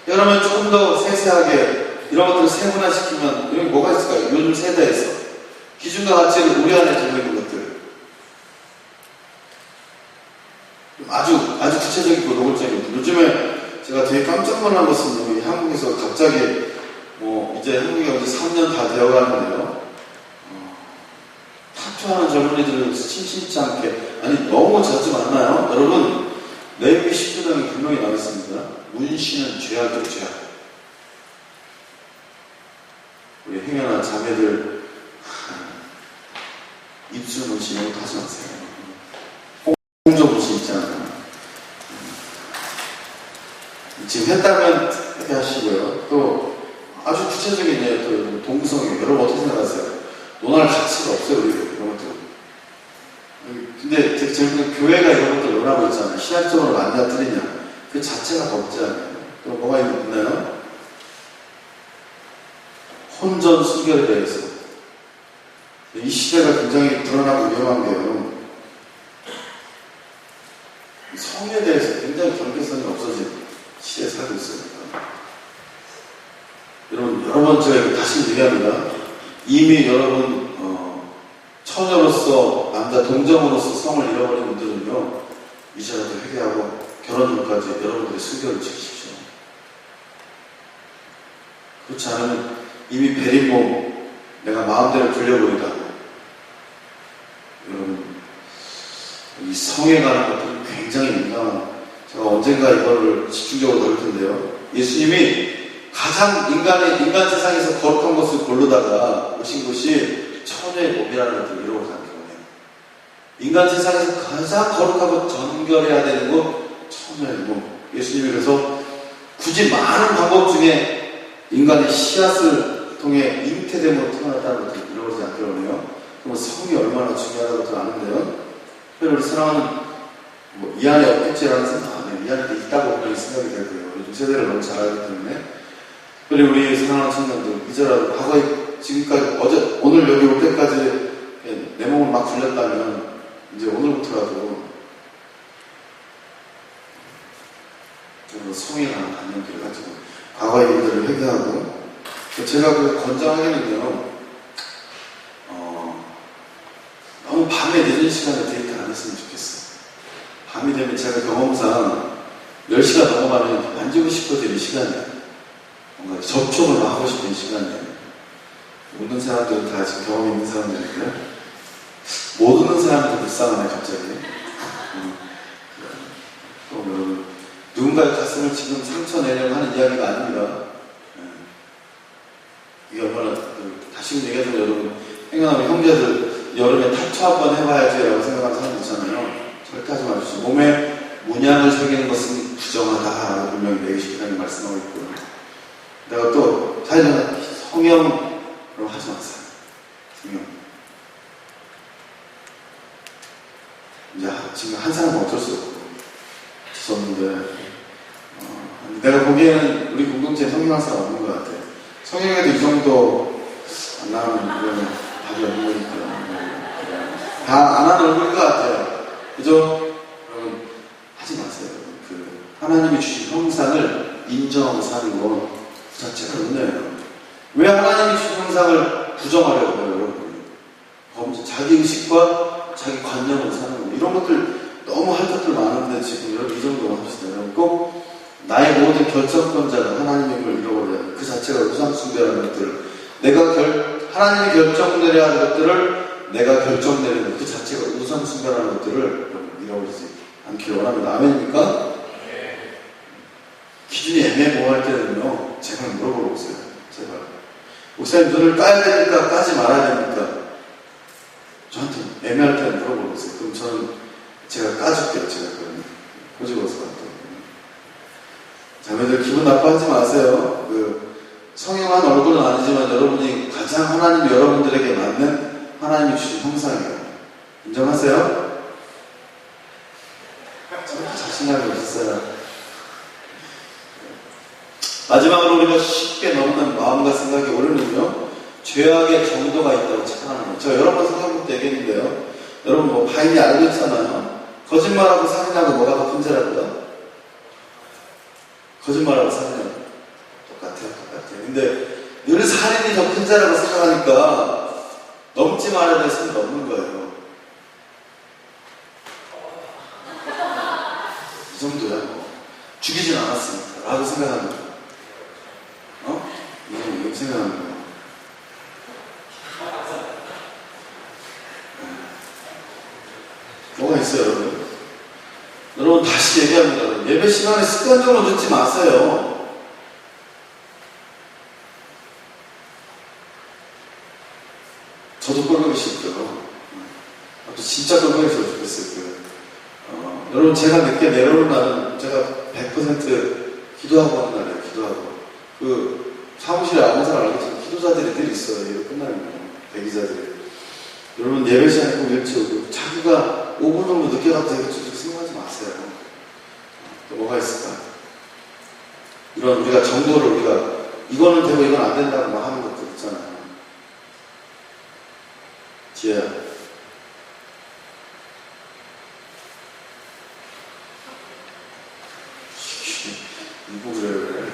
그러면 조금 더 세세하게 이런 것들을 세분화시키면 이런 게 뭐가 있을까요? 요즘 세대에서 기준과 가치를 우리 안에 두고 있는 것들, 아주 구체적이고 노골적인 것들. 요즘에 제가 되게 깜짝 놀란 것은 한국에서 갑자기 이제 한국에 이제 3년 다 되어가는데요. 타투하는 젊은이들을 심심치 않게, 아니 너무 자주 만나요. 여러분, 레위기 19장에 분명히 나와있습니다. 문신은 죄악이요, 죄악. 우리 행여나 자매들 입술 문신 이런 거 하지 마세요. 홍조 문신 있잖아요. 지금 했다면 하게 하시고요. 또 아주 구체적인 또 동성애, 여러분 어떻게 생각하세요? 논할 가치가 없어요, 우리 이런 것들. 근데 제가 교회가 이런 것들 논하고 있잖아요. 신학적으로 맞냐 틀리냐, 그 자체가 범죄아니에요. 또 뭐가 있나요? 혼전 순결에 대해서 이 시대가 굉장히 불안하고 위험한 게요, 성에 대해서 굉장히 경계성이 없어진 시대에 살고 있습니다. 여러분 제가 다시 얘기합니다. 이미 여러분 처녀로서, 남자 동정으로서 성을 잃어버린 분들은요, 이제라도 회개하고 결혼 전까지 여러분들의 순결을 지키십시오. 그렇지 않으면 이미 베린 몸 내가 마음대로 돌려버리다. 여러분, 이 성에 관한 것들은 굉장히 민감한, 제가 언젠가 이거를 집중적으로 다룰 텐데요. 예수님이 가장 인간 세상에서 거룩한 것을 고르다가 오신 곳이 처녀의 몸이라는 것을 이루고 가는 거예요. 인간 세상에서 가장 거룩하고 정결해야 되는 것, 처녀의 몸. 예수님이 그래서 굳이 많은 방법 중에 인간의 씨앗을 통해 잉태됨으로 태어났다는 것을 이루어지지 않겠네요. 그럼 성이 얼마나 중요하다는 것을 아는데요. 우리 사랑하는 이 안에 없겠지라는 생각 안 해요. 이 안에 있다고 분명히 생각이 될 거예요. 요즘 세대를 너무 잘 알기 때문에. 그리고 우리 사랑하는 청년들, 이제라도 과거에 지금까지 오늘 여기 올 때까지 내 몸을 막 굴렸다면 이제 오늘부터라도 성에 관한 관념들 가지고 과거의 일들을 회개하고, 제가 그 권장하기는요, 너무 밤에 늦은 시간에 데이트 안 했으면 좋겠어요. 밤이 되면 제가 경험상 10시가 넘어가면 만지고 싶어지는 시간이에요. 뭔가 접촉을 막 하고 싶은 시간이에요. 웃는 사람들은 다 지금 경험이 있는 사람들인데요. 못 웃는 사람도 불쌍하네, 갑자기. 여러분, 누군가의 가슴을 지금 상처 내려고 하는 이야기가 아닙니다. 이게 얼마나, 다시 얘기하자면 여러분, 행여나 형제들, 여름에 타투 한번 해봐야지 라고 생각하는 사람 있잖아요. 절대 하지 마십시오. 몸에 문양을 새기는 것은 부정하다라고 분명히 레위기시키다니 말씀하고 있고요. 내가 또 사회자는 성형으로 하지 마세요. 성형. 이제 지금 한 사람은 어쩔 수 없는데, 내가 보기에는 우리 공동체에 성형할 사람 없는 것 같아요. 성형에도 이 정도 안 나오면 이거는 답이 없는 거니까. 다 안 하는 얼굴인 것 같아요. 그죠? 여러분, 하지 마세요. 하나님이 주신 형상을 인정하고 사는 건 그 자체가 은혜예요. 왜 하나님이 주신 형상을 부정하려고 해요, 여러분? 자기 의식과 자기 관념으로 사는 거. 이런 것들 너무 할 것들 많은데 지금 여러분 이 정도만 합시다. 여러분 꼭 나의 모든 결정권자가 하나님인 걸 잃어버려요. 그 자체가 우상숭배라는 것들. 하나님이 결정내려야 하는 것들을 내가 결정내리는 그 자체가 우상숭배라는 것들을 여러분 잃어버리지 않기를 원합니다. 아멘입니까? 애매모호할 때는요, 제발 물어보러 오세요. 제발. 목사님 눈을 까야 되니까 까지 말아야 됩니까? 저한테 애매할 때는 물어보러 오세요. 그럼 저는 제가 까줄게요. 제가 그러면 꼬집어서 갔다. 자매들 기분 나빠하지 마세요. 성형한 얼굴은 아니지만 여러분이 가장 하나님 여러분들에게 맞는 하나님이 주신 형상이에요. 인정하세요? 저렇게 자신감이 없었어요. 마지막으로 우리가 쉽게 넘는 마음과 생각이 오르는요, 죄악의 정도가 있다고 착각하는 거예요. 제가 여러 번 생각해볼 때 얘기했는데요. 여러분 뭐 바인이 알고 있잖아요. 거짓말하고 살인하고 뭐가 더 큰 죄라고요? 거짓말하고 살인하고 똑같아요. 근데 늘 살인이 더 큰 죄라고 생각하니까 넘지 말아야 될 손이 넘는 거예요. 이 정도야 뭐. 죽이진 않았으니까 라고 생각하는 거예요. 이렇게 생각하는 거예요. 뭐가 있어요, 여러분? 여러분 다시 얘기합니다. 예배 시간에 습관적으로 듣지 마세요. 저도 꼴보기 싫고요. 진짜 꼴보기 싫어 죽겠어요. 여러분 제가 늦게 내려오는 날은 제가 100% 기도하고 하는 날이에요. 기도하고. 사무실에 아무 사람 알겠지만 기도자들이 늘 있어요. 이거 끝나면 대기자들이. 여러분 예배 시간에 꼭 일찍 오고 자기가 5분 정도 늦게 가도 되겠지 생각하지 마세요. 또 뭐가 있을까? 이런 우리가 정도를 우리가 이거는 되고 이건 안 된다고 막 하는 것들 있잖아요. 지혜야. 이거 그래.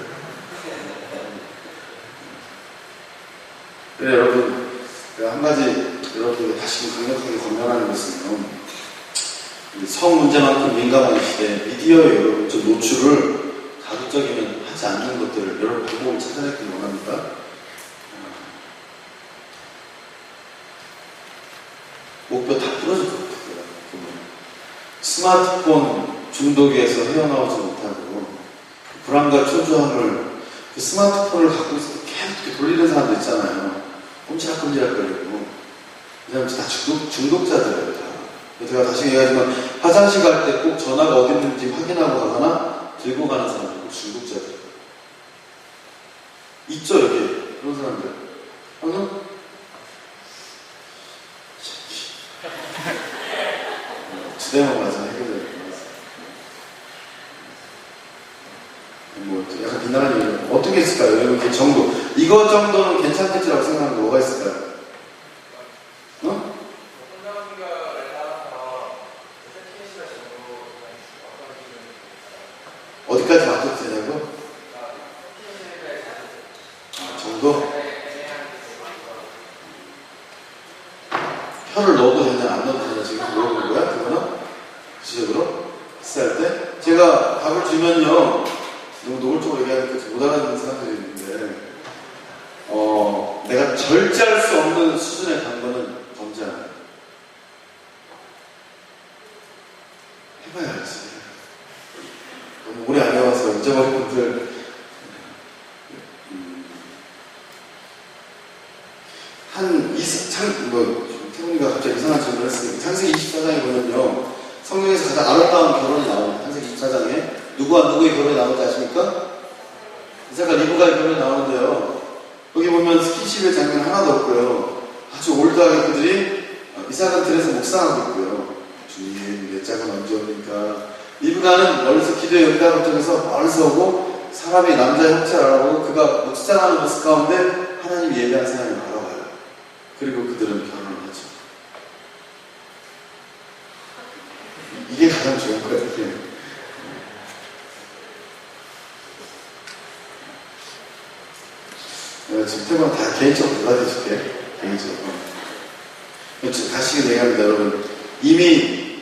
그래 여러분, 한 가지 여러분에게 다시 강력하게 권면하는 것은요, 성 문제만큼 민감한 시대에 미디어에 여러분 좀 노출을 가급적이면 하지 않는 것들을 여러분 방법을 찾아내길 원합니다. 목표 다 부러질 것 같아요. 스마트폰 중독에서 헤어나오지 못하고 불안과 초조함을 스마트폰을 갖고 있어서 계속 이렇게 돌리는 사람도 있잖아요. 꼼지락꼼지락 거리고 이 사람 다 중독자들이에요. 다. 제가 다시 얘기하지만 화장실 갈 때 꼭 전화가 어디 있는지 확인하고 가거나 들고 가는 사람들 꼭 중독자들 있죠. 여기 그런 사람들 방금 주대만 가서 해결될 것 같아요. 뭐 약간 비난하는 얘기 어떤 게 있을까요? 이렇게 정도 이거 정도는 괜찮겠지라고 생각하는 게 뭐가 있을까요? 어디까지 맞춰도 되냐고? 정도? 혀를 넣어도 되냐 안 넣어도 되냐 지금 물어보는 거야? 그거는? 구체적으로? 키스할 때? 제가 답을 주면요 너무 노골적으로 얘기하니까 못 알아듣는 사람들이 있는데 내가 절제할 수 없는 수준에 간 거는 범죄야. 해봐야 알지. 너무 오래 안 해와서 잊어버린 분들 태훈이가 갑자기 이상한 질문을 했으니까 창세기 24장에 보면요 성경에서 가장 아름다운 결혼이 나옵니다. 창세기 24장에 누구와 누구의 결혼이 나오는지 아십니까? 이삭과 리브가의 결혼이 나오는데요 여기 보면 스킨십의 장면 하나도 없고요 아주 올드하게 그들이 이삭은 들에서 묵상하고 있고요 주님 내 짝은 언제 옵니까? 리브가는 멀리서 기도의 응답을 통해서 멀리서 오고 사람이 남자의 형체를 알아보고 그가 묵상하는 모습 가운데 하나님이 예배한 사람을 알아봐요. 그리고 그들은 결혼을 하죠. 이게 가장 좋은 거예요. 내가 지금 태번 다 개인적으로 받아줄게. 개인적으로. 다시 얘기합니다, 여러분. 이미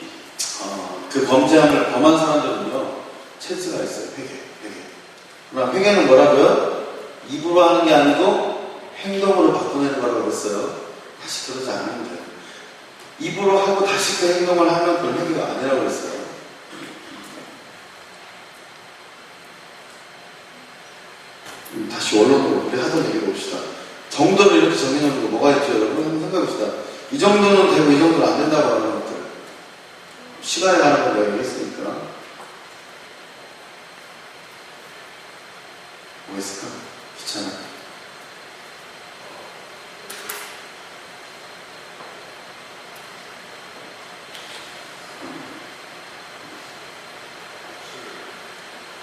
그 범죄함을 범한 사람들은요 찬스가 있어요. 회개. 그러나 회개는 뭐라고요? 입으로 하는 게 아니고 행동으로 바꾸는 거라고 그랬어요. 다시 그러지 않으면 돼요. 입으로 하고 다시 그 행동을 하면 그건 회개가 아니라고 그랬어요. 다시 원론으로 우리 하던 얘기를 봅시다. 정도를 이렇게 정해놓는 거 뭐가 있죠, 여러분? 한번 생각해봅시다. 이 정도는 되고 이 정도는 안 된다고 하는 것들. 시간에 관한 걸 내가 얘기했으니까. 뭐 있을까? 귀찮아.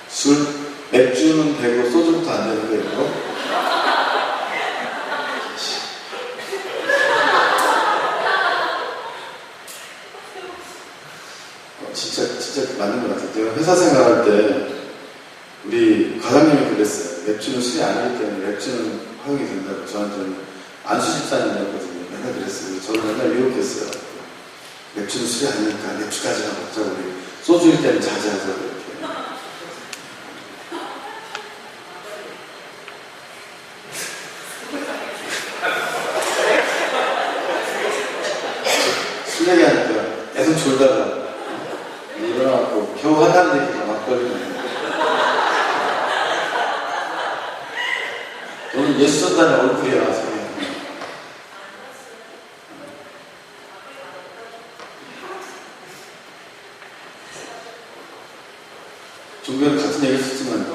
술? 맥주는 되고 소주부터 안 되는 거 이거? 진짜 맞는 것 같아요. 제가 회사 생활할 때 우리 과장님이 그랬어요. 맥주는 술이 아니기 때문에 맥주는 허용이 된다고 저한테는 안수집사님이었거든요. 맨날 그랬어요. 저는 맨날 유혹했어요. 맥주는 술이 아니니까 맥주까지만 먹자고 우리 소주일 때는 자제하자고 이렇게. 술 얘기하니까 계속 졸다가 일어나고 겨우 한다는 얘기가 막 걸리네. 저는 예수전단의 얼굴이야, 성이. 종교는 같은 얘기를 했지만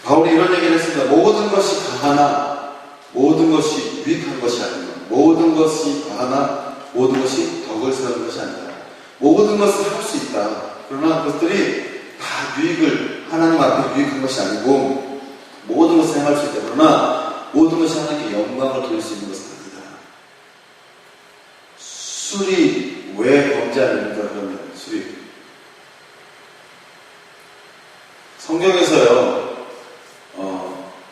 바울이 이런 얘기를 했습니다. 모든 것이 가하나 모든 것이 유익한 것이 아니다. 모든 것이 가하나 모든 것이 덕을 세우는 것이 아니다. 모든 것을 할 수 있다. 그러나 그것들이 다 유익을 하나님 앞에 유익한 것이 아니고 모든 것을 행할 수 있다. 그러나 모든 것이 하나님께 영광을 돌릴 수 있는 것은 아니다. 술이 왜 범죄 아닙니까? 그러면 술이 성경에서요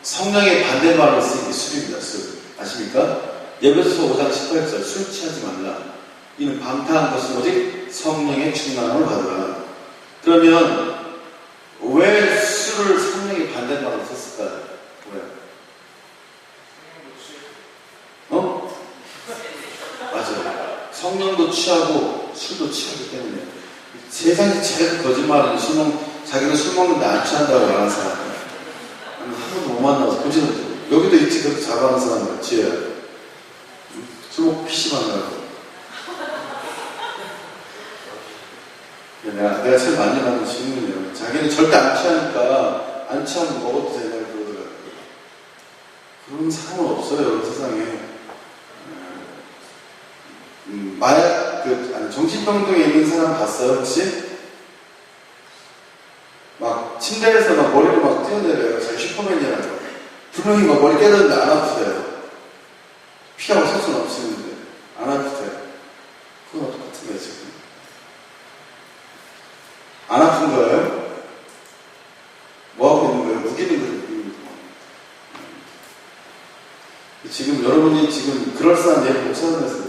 성령의 반대말로 쓰인 게 술입니다. 술 아십니까? 예배소서 5장 18절 술 취하지 말라. 이는 방탕한 것은 오직 성령의 충만함을 받으라. 그러면 왜 술을 성령의 반대말로 썼을까요? 왜? 맞아요. 성령도 취하고 술도 취하기 때문에 세상에 제일 거짓말은 자기는 술 먹는데 안 취한다고 말하는 사람. 한 번도 못 만나서 보지는 못해요. 여기도 있지 그렇게 자부하는 사람들 지혜야. 술 먹고 PC방이라고. 내가 제일 많이 하는 질문이에요. 자기는 절대 안 취하니까 안 취하면 먹어도 된다고 그러더라고요. 그런 사람은 없어요 세상에. 마약 정신병동에 있는 사람 봤어요 혹시? 막 침대에서 막 머리를 막 뛰어내려요. 자기 슈퍼맨이라고. 분명히 막 머리 깨졌는데 안 아프대요. 피하고 설 수는 없었는데 안 아프대요. 그건 똑같은 거예요 지금. 안 아픈 거예요? 뭐 하고 있는 거예요? 우기는 거예요. 지금 여러분이 지금 그럴싸한 얘기 못 찾아냈어요.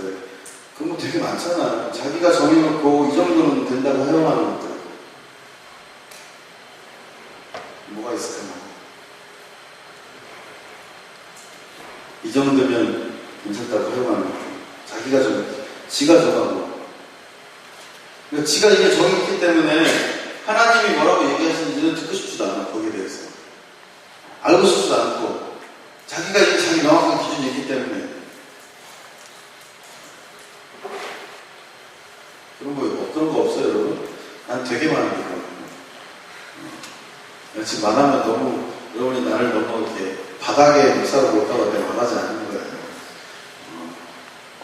그런 거 되게 많잖아요. 자기가 정해놓고 이 정도는 된다고 허용하는 것들. 뭐가 있을까요? 이 정도면 괜찮다고 허용하는 것들. 자기가 지가 정하고. 그러니까 지가 이게 정했기 때문에 하나님이 뭐라고 얘기하시는지는 듣고 싶지도 않아, 거기에 대해서. 알고 싶지도 않고. 자기가 이게 자기 명확한 기준이 있기 때문에. 그런 거 없어요, 여러분? 난 되게 많은데, 지금 말하면 너무, 여러분이 나를 너무 이렇게 바닥에 묵사로 볼까봐 내가 말하지 않는 거예요.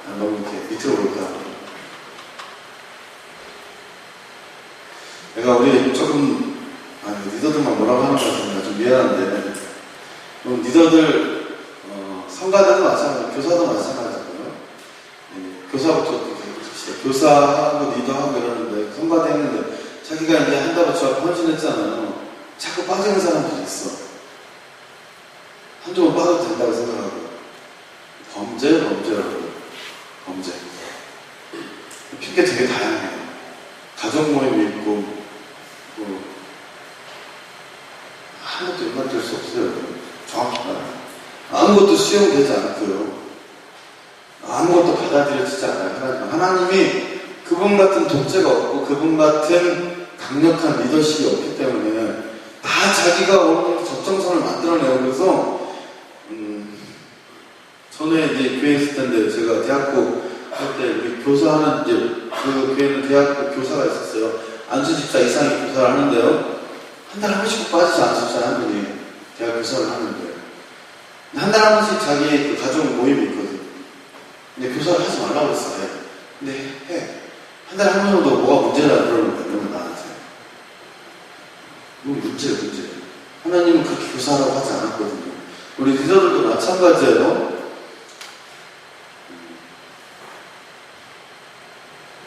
난 너무 이렇게 밑으로 볼까. 내가 우리 조금, 리더들만 뭐라고 하는 것 같은데 좀 미안한데, 리더들, 성가대도 마찬가지고, 교사도 마찬가지고요. 교사부터 교사하고 리더하고 이러는데 성가대 했는데 자기가 이제 한다고 저 앞에 헌신했잖아요. 자꾸 빠지는 사람들이 있어. 한쪽은 빠져도 된다고 생각하고. 범죄라고. 범죄. 핑계 되게 다양해요. 가족 모임이 있고, 아무것도 연관될 수 없어요. 정확히 말하면. 아무것도 수용되지 않고요. 아무것도 받아들여지지 않아요. 하나님이 그분 같은 독재가 없고 그분 같은 강력한 리더십이 없기 때문에 다 다 자기가 원하는 적정선을 만들어내요. 그래서 전에 이제 교회 있을 텐데 제가 대학교 할 때 우리 교사하는 이제 그 교회는 대학교 교사가 있었어요. 안수 집사 이상이 교사를 하는데요. 한 달에 한 번씩 빠지지 않으셨잖아요. 한 분이 대학 교사를 하는데 한 달에 한 번씩 자기 그 가족 모임이 있거든. 근데 교사를 하지 말라고 했어요. 근데 해. 한 달에 한 번 정도 뭐가 문제라 그러는 거예요. 이러면 나한테. 이거 문제예요, 문제. 하나님은 그렇게 교사라고 하지 않았거든요. 우리 리더들도 마찬가지예요.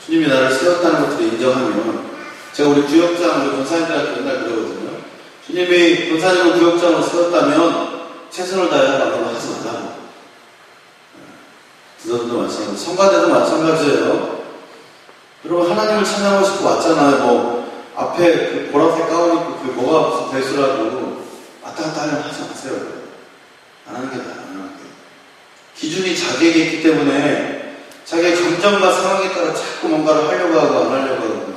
주님이 나를 세웠다는 것들을 인정하면, 제가 우리 구역장, 우리 권사님들한테 맨날 그러거든요. 주님이 권사님을 구역장으로 세웠다면 최선을 다해야 말로 하지 말라고. 리더들도 마찬가지, 성가대도 마찬가지예요. 여러분, 하나님을 찬양하고 싶고 왔잖아요. 뭐 앞에 그 보라색 가운 입고 그 뭐가 무슨 대수라고 왔다 갔다 하려면 하지 마세요. 안 하는 게 나아요. 안 하는 게. 기준이 자기에게 있기 때문에 자기의 감정과 상황에 따라 자꾸 뭔가를 하려고 하고 안 하려고 하고.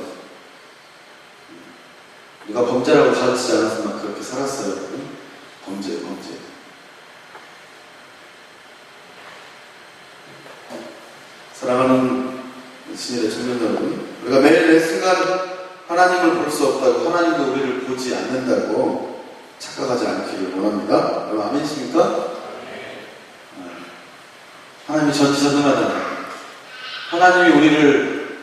누가 범죄라고 가르치지 않았으면 그렇게 살았어요. 범죄. 사랑하는 신일의 청년 여러분, 우리가 매일 매 순간 하나님을 볼 수 없다고, 하나님도 우리를 보지 않는다고 착각하지 않기를 원합니다. 여러분 아멘이십니까? 하나님이 전지전능하잖아요. 하나님이 우리를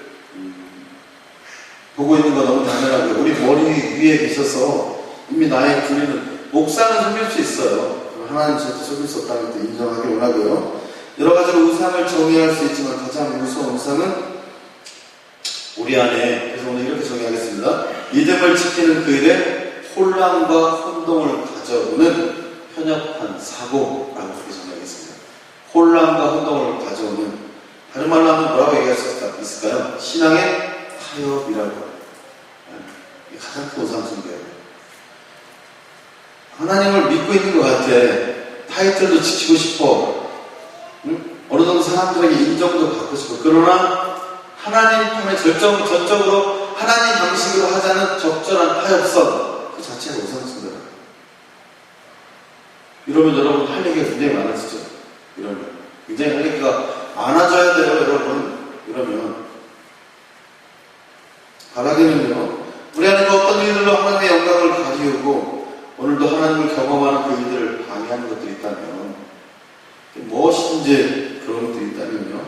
보고 있는 거 너무 당연하고요. 우리 머리 위에 계셔서 이미 나의 군리는 목사는 숨길 수 있어요. 하나님 절대 숨길 수 없다는 것도 인정하기 원하고요. 여러 가지로 우상을 정의할 수 있지만 가장 무서운 우상은 우리 안에, 그래서 오늘 이렇게 정의하겠습니다. 믿음을 지키는 그 일에 혼란과 혼동을 가져오는 편협한 사고라고 그렇게 정의하겠습니다. 혼란과 혼동을 가져오는, 다른 말로 하면 뭐라고 얘기할 수 있을까요? 신앙의 타협이라고. 이게 가장 큰 우상 숭배예요. 하나님을 믿고 있는 것 같아. 타이틀도 지키고 싶어. 어느 정도 사람들에게 인정도 받고 싶어. 그러나 하나님 편에 전적으로 하나님 방식으로 하자는 적절한 타협선, 그 자체가 우상숭배다. 이러면 여러분 할 얘기가 굉장히 많아지죠. 이러면 굉장히 할 얘기가 많아져야 돼요, 여러분. 이러면 바라기는요, 우리 안에 어떤 일들로 하나님의 영광을 가리우고 오늘도 하나님을 경험하는 그 일들을 방해하는 것들이 있다면, 무엇인지 그런 것들이 있다면요,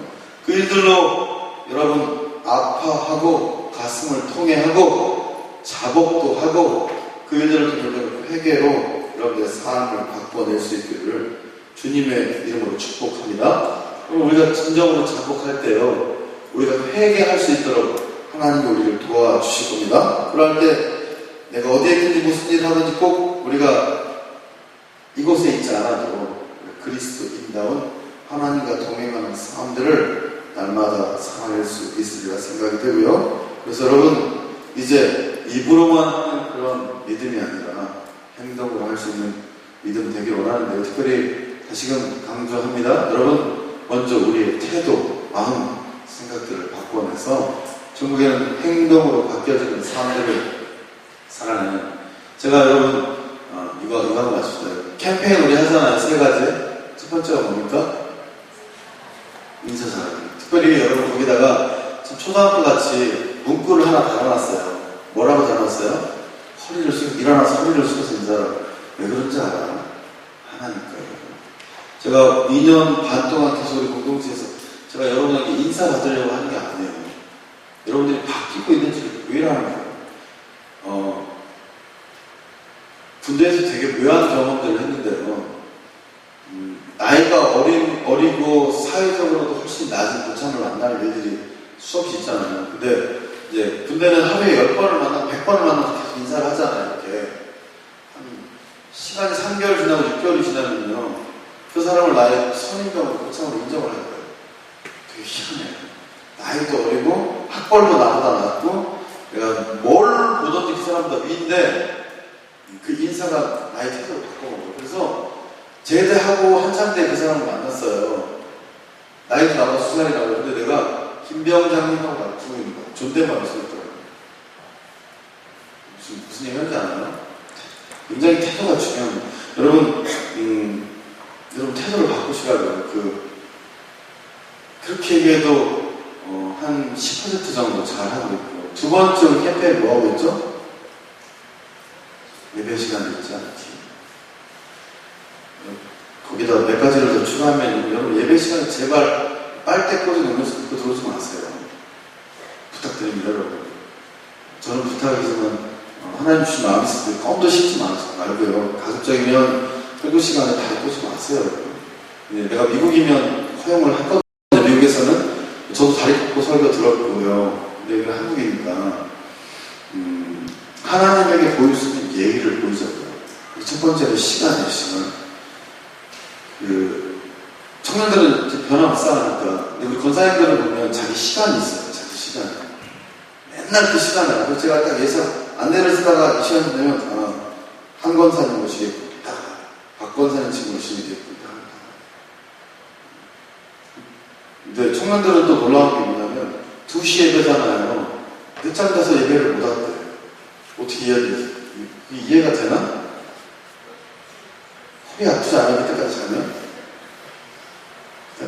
그 일들로 여러분 아파하고 가슴을 통해하고 자복도 하고 그 일들을 통해 회개로 여러분들의 삶을 바꿔낼 수 있기를 주님의 이름으로 축복합니다. 그럼 우리가 진정으로 자복할 때요, 우리가 회개할 수 있도록 하나님이 우리를 도와주실 겁니다. 그럴 때 내가 어디에 있든지 무슨 일을 하든지 꼭 우리가 이곳에 있지 않아도 그리스도인다운 하나님과 동행하는 삶들을 날마다 살아낼 수 있으리라 생각이 되고요. 그래서 여러분, 이제 입으로만 하는 그런 믿음이 아니라 행동으로 할 수 있는 믿음 되길 원하는데요. 특별히 다시금 강조합니다. 여러분, 먼저 우리의 태도, 마음, 생각들을 바꿔내서 전국에는 행동으로 바뀌어지는 삶들을 살아내는, 제가 여러분 이거 하고 마십시다. 캠페인 우리 하잖아요. 3가지. 첫 번째가 뭡니까? 인사 잘하기. 특별히 여러분 거기다가 초등학교 같이 문구를 하나 달아놨어요. 뭐라고 달아놨어요? 일어나서 허리를 숙여서 인사를. 왜 그런지 알아? 하나니까요. 제가 2년 반 동안 계속 우리 공동체에서 제가 여러분에게 인사 받으려고 하는 게 아니에요. 여러분들이 바뀌고 있는지 보이라는 거예요. 군대에서 되게 묘한 경험들을 했는데요. 나이가 어리고 사회적으로도 훨씬 낮은 고참을 만나는 일들이 수없이 있잖아요. 근데 이제 군대는 하루에 10번을 만나고 100번을 만나서 계속 인사를 하잖아요. 이렇게. 한 시간이 3개월 지나고 6개월이 지나면요, 그 사람을 나의 선임병으로 고참으로 인정을 할 거예요. 되게 희한해요. 나이도 어리고 학벌도 나보다 낮고 내가 뭘 보던지 그 사람보다 위인데 그 인사가 나의 태도를 바꿔먹어요. 그래서 제대하고 한참 때 그 사람을 만났어요. 나이도 나보다 수살이라고. 근데 내가 김병장님하고 나 부르는 존댓말을 쓰더라고요. 무슨 얘기 하는지 아나요? 굉장히 태도가 중요합니다. 여러분, 여러분 태도를 바꾸시라고요. 그렇게 얘기해도 한 10% 정도 잘하고 있고, 두 번째 캠페인 뭐하고 있죠? 예배 시간이 있지 않지. 거기다 몇 가지를 더 추가하면, 여러분 예배 시간에 제발 빨대 꽂은 음료수 듣고 들어오지 마세요. 부탁드립니다, 여러분. 저는 부탁이지만 하나님 주신 마음이 있을 때 껌도 씹지 말고요. 가급적이면 설교 시간에 다리 꽂지 마세요, 여러분. 내가 미국이면 허용을 했거든요. 미국에서는 저도 다리 꽂고 설교 들었고요. 근데 여기는 한국이니까 하나님에게 보일 수 있는 예의를 보이자고요. 첫 번째는 시간이에요, 시간. 청년들은 변화불쌍하니까, 우리 권사님들을 보면 자기 시간이 있어요. 자기 시간. 맨날 그 시간에. 그래서 제가 딱 예상 안내를 쓰다가 이 시간 되면 한 권사님 모시겠고, 박 권사님 지금 모시겠고. 근데 청년들은 또 놀라운 게 뭐냐면 2시 예배잖아요. 늦잠 자서 예배를 못 왔대요. 어떻게 이해가 되나? 허리 아프지 않아요? 그때까지 자면?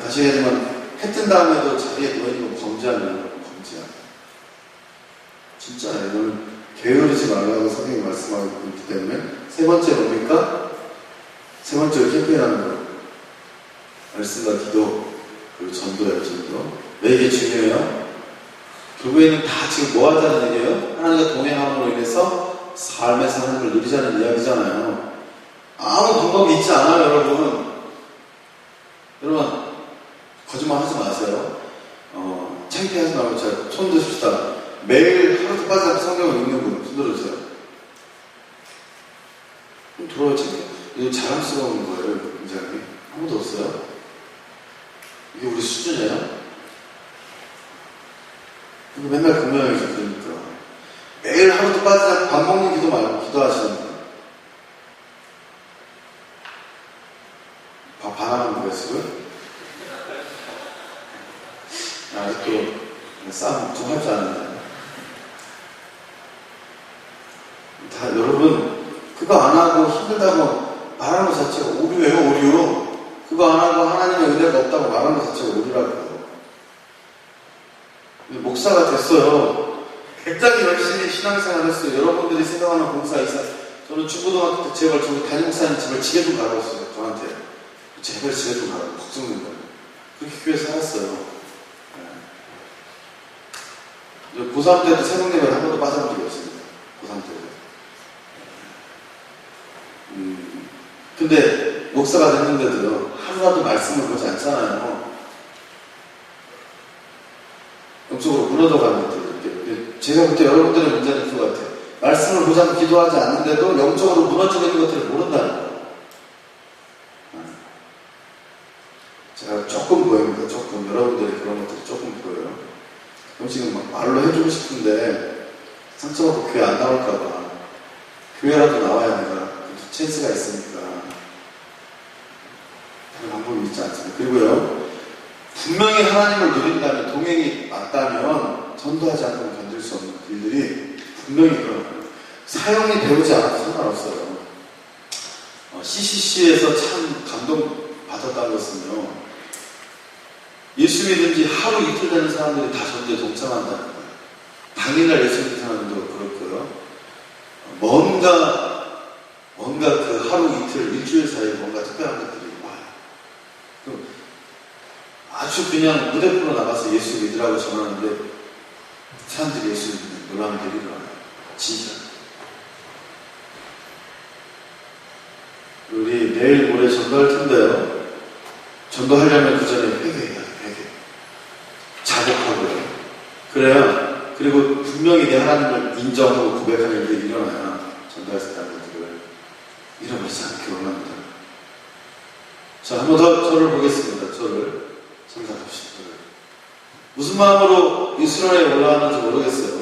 다시 얘기하지만 해 뜬 다음에도 자리에 누워있는 거 범죄하면 범죄야. 진짜예요. 이거는 게으르지 말라고 선생님이 말씀하고 있기 때문에. 세 번째 뭡니까? 세 번째로 캠페인하는 거. 말씀과 기도, 그리고 전도예요. 전도. 왜 이게 중요해요? 결국에는 다 지금 뭐 하자는 얘기예요? 하나님과 동행함으로 인해서 삶에서 하나님을 누리자는 이야기잖아요. 아무 방법이 있지 않아요, 여러분. 여러분, 거짓말 하지 마세요. 창피하지 말고 손 드십시다. 매일 하루도 빠지지 않고 성경을 읽는 분, 손 들어주세요. 좀 들어요, 창피해. 이거 자랑스러운 거예요, 굉장히. 아무도 없어요? 이게 우리 수준이에요? 이거 맨날 금요일에서 그러니까. 매일 하루도 빠지지 않고 밥 먹는 기도 말고 기도하시는 분. 밥 반하는 거예요, 지금? 아직도 싸움 좀 할 줄 아는데. 다 여러분, 그거 안 하고 힘들다고 말하는 것 자체가 오류예요, 오류. 그거 안 하고 하나님의 은혜가 없다고 말하는 것 자체가 오류라고요. 목사가 됐어요. 굉장히 열심히 신앙생활 했어요. 여러분들이 생각하는 봉사 이사. 저는 중고등학교 때 제발 저기 담임 목사님 집을 집에 좀 가라고 저한테. 제발 집에 좀 가라고 걱정된 거예요. 그렇게 교회에 살았어요. 고3 때도 새벽 예배를 한 번도 빠져본 적이 없습니다. 고3 때도. 근데 목사가 됐는데도요, 하루라도 말씀을 보지 않잖아요. 영적으로 무너져가는 것들. 제가 그때 여러분들의 문제는 그거 같아요. 말씀을 보지 않고 기도하지 않는데도 영적으로 무너지고 있는 것들을 모른다는 거예요. 제가 조금 보입니다. 조금. 여러분들이 그런 것들이 조금 보여요. 그럼 지금 막 말로 해주고 싶은데 상처받고 교회 안 나올까봐 교회라도 나와야 내가 찬스가 있으니까 그런 방법이 있지 않습니까? 그리고요, 분명히 하나님을 누린다면, 동행이 맞다면 전도하지 않고는 견딜 수 없는 일들이 분명히 일어나요. 사형이 배우지 않아도 상관없어요. CCC에서 참 감동받았다는 것은요, 예수 믿은 지 하루 이틀 되는 사람들이 다 전도에 동참한다는 거예요. 당일날 예수 믿는 사람들도 그렇고요. 뭔가 그 하루 이틀, 일주일 사이에 뭔가 특별한 것들이 와요. 아주 그냥 무대표로 나가서 예수 믿으라고 전하는데 사람들이 예수 믿는 놀라운 일이 일어나요. 진짜. 우리 내일 모레 전도할 텐데요. 전도하려면 그 전에 회개해야 돼요. 회개. 자복하고요. 그래야, 그리고 분명히 내 하나님을 인정하고 고백하는 일이 일어나야 전도할 수 있다는 것들을 잃어버리지 않기 원합니다. 자, 한 번 더 저를 보겠습니다. 저를 생각합시다. 무슨 마음으로 이스라엘에 올라왔는지 모르겠어요.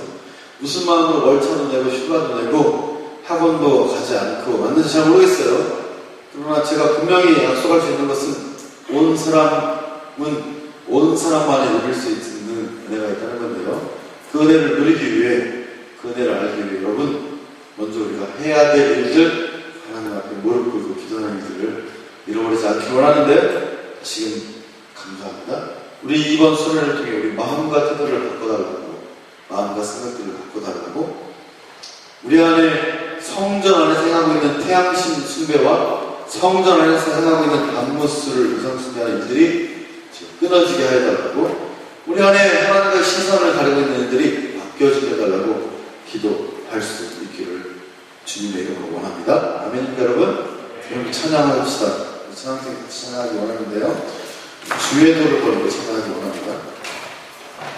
무슨 마음으로 월차도 내고 휴가도 내고 학원도 가지 않고 왔는지 잘 모르겠어요. 그러나 제가 분명히 약속할 수 있는 것은 온 사람만이 누릴 수 있는 은혜가 있다는 건데요. 그 은혜를 누리기 위해, 그 은혜를 알기 위해 여러분, 먼저 우리가 해야 될 일들 않길 원하는데 지금 감사합니다. 우리 이번 수련회를 통해 우리 마음과 태도를 바꿔달라고, 마음과 생각들을 바꿔달라고, 우리 안에 성전 안에서 행하고 있는 태양신 숭배와 성전 안에서 행하고 있는 단무스를 우상숭배하는 일들이 끊어지게 해달라고, 우리 안에 하나님과 시선을 가리고 있는 일들이 바뀌어지게 해달라고 기도할 수 있기를 주님의 이름으로 원합니다. 아멘입니까 여러분? 여러분 찬양합시다. 찬양팀 같이 찬양하기 원하는데요. 주의 도를 걸고 찬양하기 원합니다.